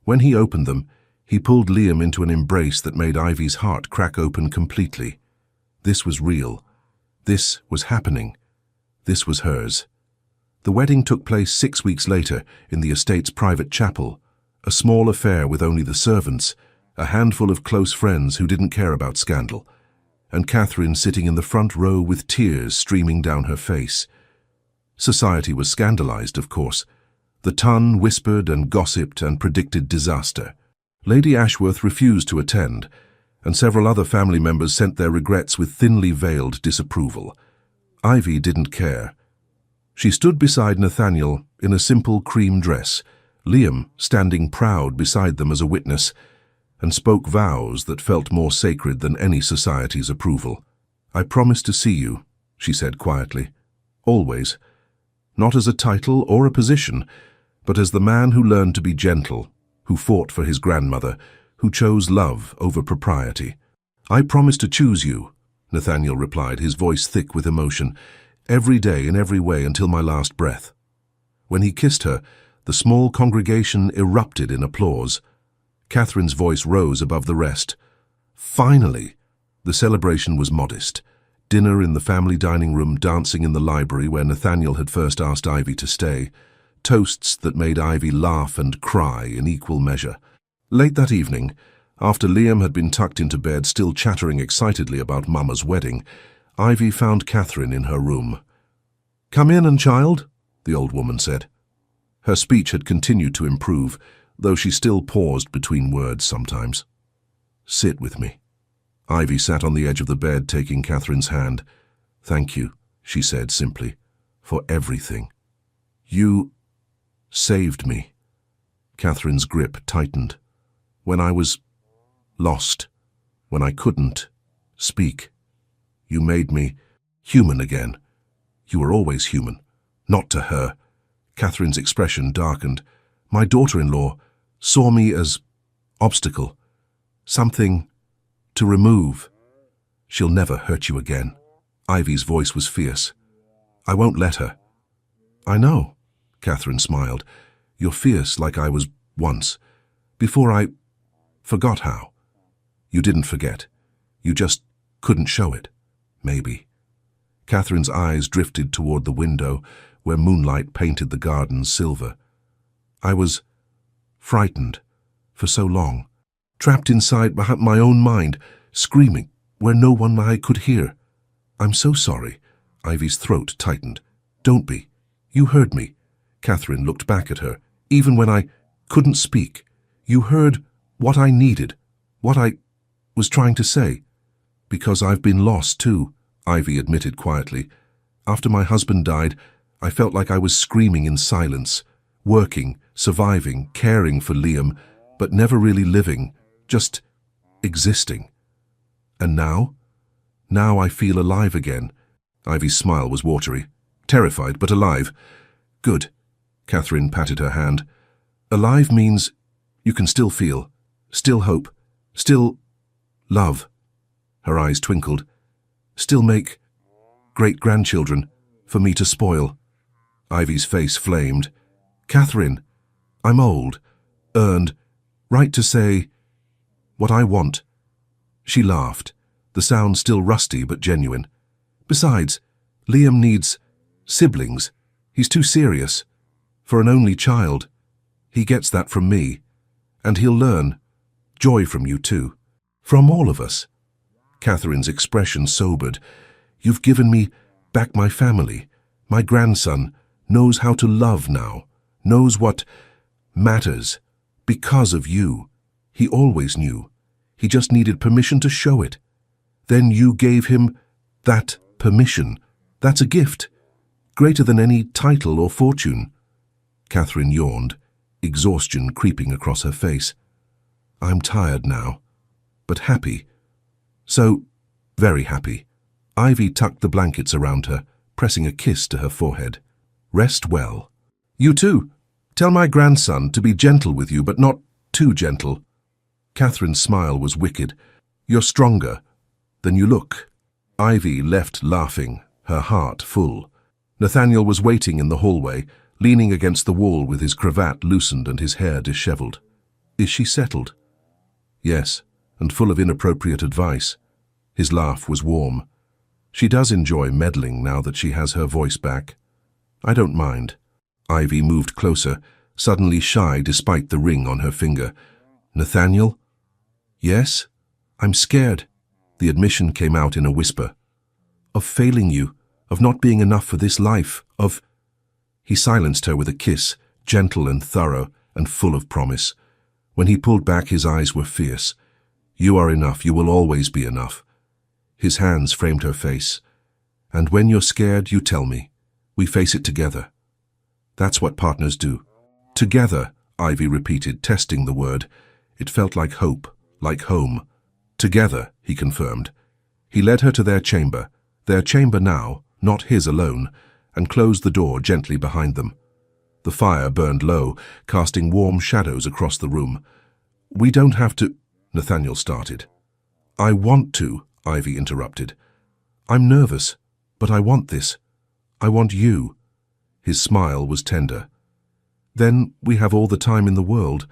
When he opened them, he pulled Liam into an embrace that made Ivy's heart crack open completely. This was real. This was happening. This was hers. The wedding took place 6 weeks later in the estate's private chapel, a small affair with only the servants, a handful of close friends who didn't care about scandal, and Catherine sitting in the front row with tears streaming down her face. Society was scandalized, of course. The Ton whispered and gossiped and predicted disaster. Lady Ashworth refused to attend, and several other family members sent their regrets with thinly veiled disapproval. Ivy didn't care. She stood beside Nathaniel in a simple cream dress, Liam standing proud beside them as a witness, and spoke vows that felt more sacred than any society's approval. I promise to see you, she said quietly. Always. Not as a title or a position, but as the man who learned to be gentle, who fought for his grandmother, who chose love over propriety. I promise to choose you, Nathaniel replied, his voice thick with emotion, every day in every way until my last breath. When he kissed her, the small congregation erupted in applause. Catherine's voice rose above the rest. Finally! The celebration was modest. Dinner in the family dining room, dancing in the library where Nathaniel had first asked Ivy to stay, toasts that made Ivy laugh and cry in equal measure. Late that evening, after Liam had been tucked into bed still chattering excitedly about Mama's wedding, Ivy found Catherine in her room. Come in, child, the old woman said. Her speech had continued to improve, though she still paused between words sometimes. Sit with me. Ivy sat on the edge of the bed, taking Catherine's hand. Thank you, she said simply, for everything. You saved me. Catherine's grip tightened. When I was lost, when I couldn't speak, you made me human again. You were always human, not to her. Catherine's expression darkened. My daughter-in-law saw me as obstacle, something to remove. She'll never hurt you again. Ivy's voice was fierce. I won't let her. I know, Catherine smiled. You're fierce like I was once. Before I forgot how. You didn't forget. You just couldn't show it. Maybe. Catherine's eyes drifted toward the window where moonlight painted the garden silver. I was frightened for so long, trapped inside my own mind, screaming where no one I could hear. I'm so sorry. Ivy's throat tightened. Don't be. You heard me. Catherine looked back at her. Even when I couldn't speak, you heard what I needed, what I was trying to say. Because I've been lost too, Ivy admitted quietly. After my husband died, I felt like I was screaming in silence, working, surviving, caring for Liam, but never really living, just existing. And now? Now I feel alive again, Ivy's smile was watery. Terrified, but alive. Good. Catherine patted her hand. Alive means you can still feel, still hope, still love. Her eyes twinkled. Still make great-grandchildren for me to spoil. Ivy's face flamed. Catherine, I'm old, earned, right to say what I want. She laughed, the sound still rusty but genuine. Besides, Liam needs siblings. He's too serious. For an only child. He gets that from me. And he'll learn joy from you too. From all of us. Catherine's expression sobered. You've given me back my family. My grandson knows how to love now, knows what matters. Because of you. He always knew. He just needed permission to show it. Then you gave him that permission. That's a gift. Greater than any title or fortune. Catherine yawned, exhaustion creeping across her face. I'm tired now, but happy. So, very happy. Ivy tucked the blankets around her, pressing a kiss to her forehead. Rest well. You too. Tell my grandson to be gentle with you, but not too gentle. Catherine's smile was wicked. You're stronger than you look. Ivy left laughing, her heart full. Nathaniel was waiting in the hallway, leaning against the wall with his cravat loosened and his hair disheveled. Is she settled? Yes, and full of inappropriate advice. His laugh was warm. She does enjoy meddling now that she has her voice back. I don't mind. Ivy moved closer, suddenly shy despite the ring on her finger. Nathaniel? Yes? I'm scared. The admission came out in a whisper. Of failing you, of not being enough for this life, of... He silenced her with a kiss, gentle and thorough and full of promise. When he pulled back, his eyes were fierce. You are enough, you will always be enough. His hands framed her face. And when you're scared, you tell me. We face it together. That's what partners do. Together, Ivy repeated, testing the word. It felt like hope, like home. Together, he confirmed. He led her to their chamber now, not his alone, and closed the door gently behind them. The fire burned low, casting warm shadows across the room. We don't have to... Nathaniel started. I want to, Ivy interrupted. I'm nervous, but I want this. I want you. His smile was tender. Then we have all the time in the world,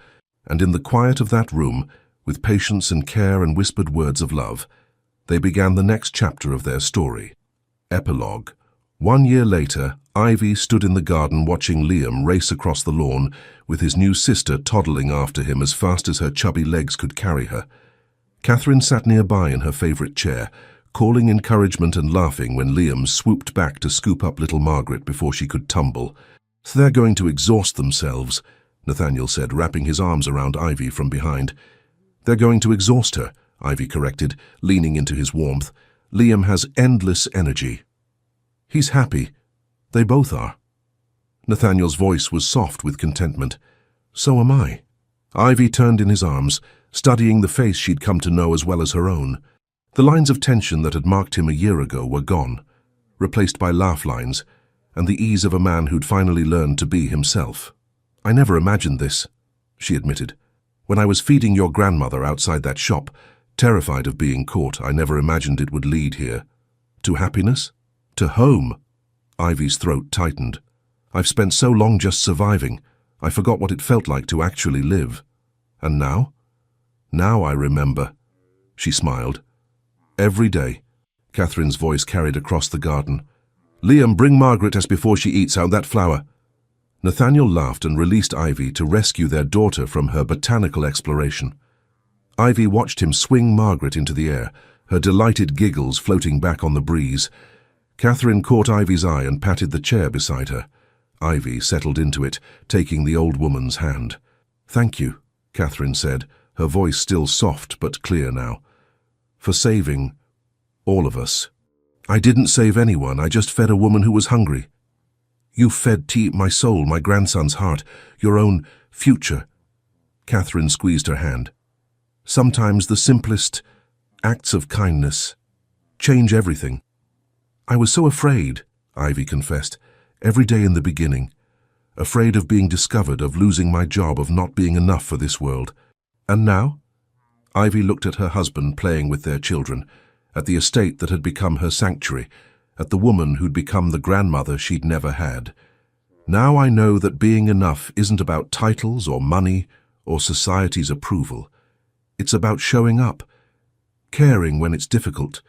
and in the quiet of that room, with patience and care and whispered words of love, they began the next chapter of their story. Epilogue. 1 year later, Ivy stood in the garden watching Liam race across the lawn, with his new sister toddling after him as fast as her chubby legs could carry her. Catherine sat nearby in her favorite chair, calling encouragement and laughing when Liam swooped back to scoop up little Margaret before she could tumble. So they're going to exhaust themselves, Nathaniel said, wrapping his arms around Ivy from behind. They're going to exhaust her, Ivy corrected, leaning into his warmth. Liam has endless energy. He's happy. They both are. Nathaniel's voice was soft with contentment. So am I. Ivy turned in his arms, studying the face she'd come to know as well as her own. The lines of tension that had marked him a year ago were gone, replaced by laugh lines, and the ease of a man who'd finally learned to be himself. I never imagined this, she admitted. When I was feeding your grandmother outside that shop, terrified of being caught, I never imagined it would lead here. To happiness? To home? Ivy's throat tightened. I've spent so long just surviving, I forgot what it felt like to actually live. And now? Now I remember. She smiled. Every day, Catherine's voice carried across the garden. Liam, bring Margaret as before she eats out that flower. Nathaniel laughed and released Ivy to rescue their daughter from her botanical exploration. Ivy watched him swing Margaret into the air, her delighted giggles floating back on the breeze. Catherine caught Ivy's eye and patted the chair beside her. Ivy settled into it, taking the old woman's hand. Thank you, Catherine said, her voice still soft but clear now. For saving all of us. I didn't save anyone, I just fed a woman who was hungry. You fed my soul, my grandson's heart, your own future. Catherine squeezed her hand. Sometimes the simplest acts of kindness change everything. I was so afraid, Ivy confessed, every day in the beginning. Afraid of being discovered, of losing my job, of not being enough for this world. And now? Ivy looked at her husband playing with their children, at the estate that had become her sanctuary, at the woman who'd become the grandmother she'd never had. Now I know that being enough isn't about titles or money or society's approval. It's about showing up, caring when it's difficult,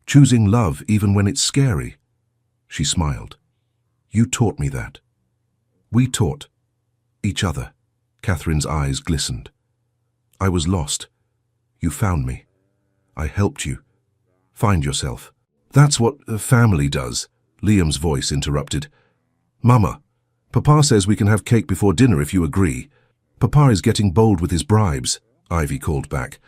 choosing love even when it's scary. She smiled. You taught me that. We taught each other. Catherine's eyes glistened. I was lost. You found me. I helped you. Find yourself. That's what a family does, Liam's voice interrupted. Mama, Papa says we can have cake before dinner if you agree. Papa is getting bold with his bribes, Ivy called back.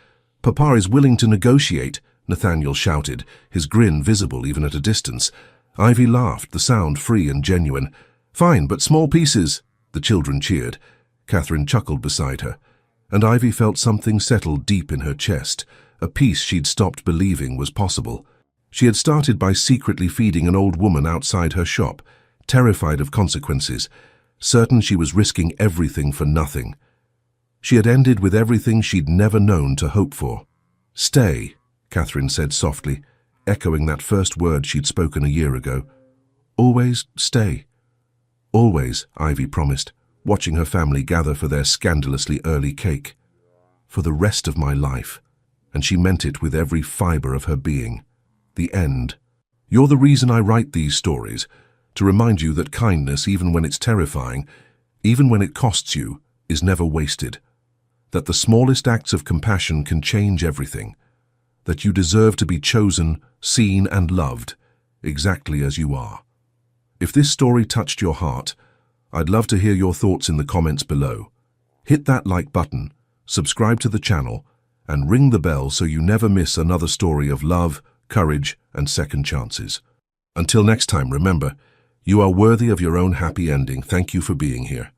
Papa is willing to negotiate, Nathaniel shouted, his grin visible even at a distance. Ivy laughed, the sound free and genuine. Fine, but small pieces, the children cheered. Catherine chuckled beside her, and Ivy felt something settle deep in her chest, a peace she'd stopped believing was possible. She had started by secretly feeding an old woman outside her shop, terrified of consequences, certain she was risking everything for nothing. She had ended with everything she'd never known to hope for. Stay, Catherine said softly, echoing that first word she'd spoken a year ago. Always stay. Always, Ivy promised, watching her family gather for their scandalously early cake. For the rest of my life. And she meant it with every fiber of her being. The end. You're the reason I write these stories, to remind you that kindness, even when it's terrifying, even when it costs you, is never wasted. That the smallest acts of compassion can change everything. That you deserve to be chosen, seen and loved, exactly as you are. If this story touched your heart, I'd love to hear your thoughts in the comments below. Hit that like button, subscribe to the channel, and ring the bell so you never miss another story of love, courage, and second chances. Until next time, remember, you are worthy of your own happy ending. Thank you for being here.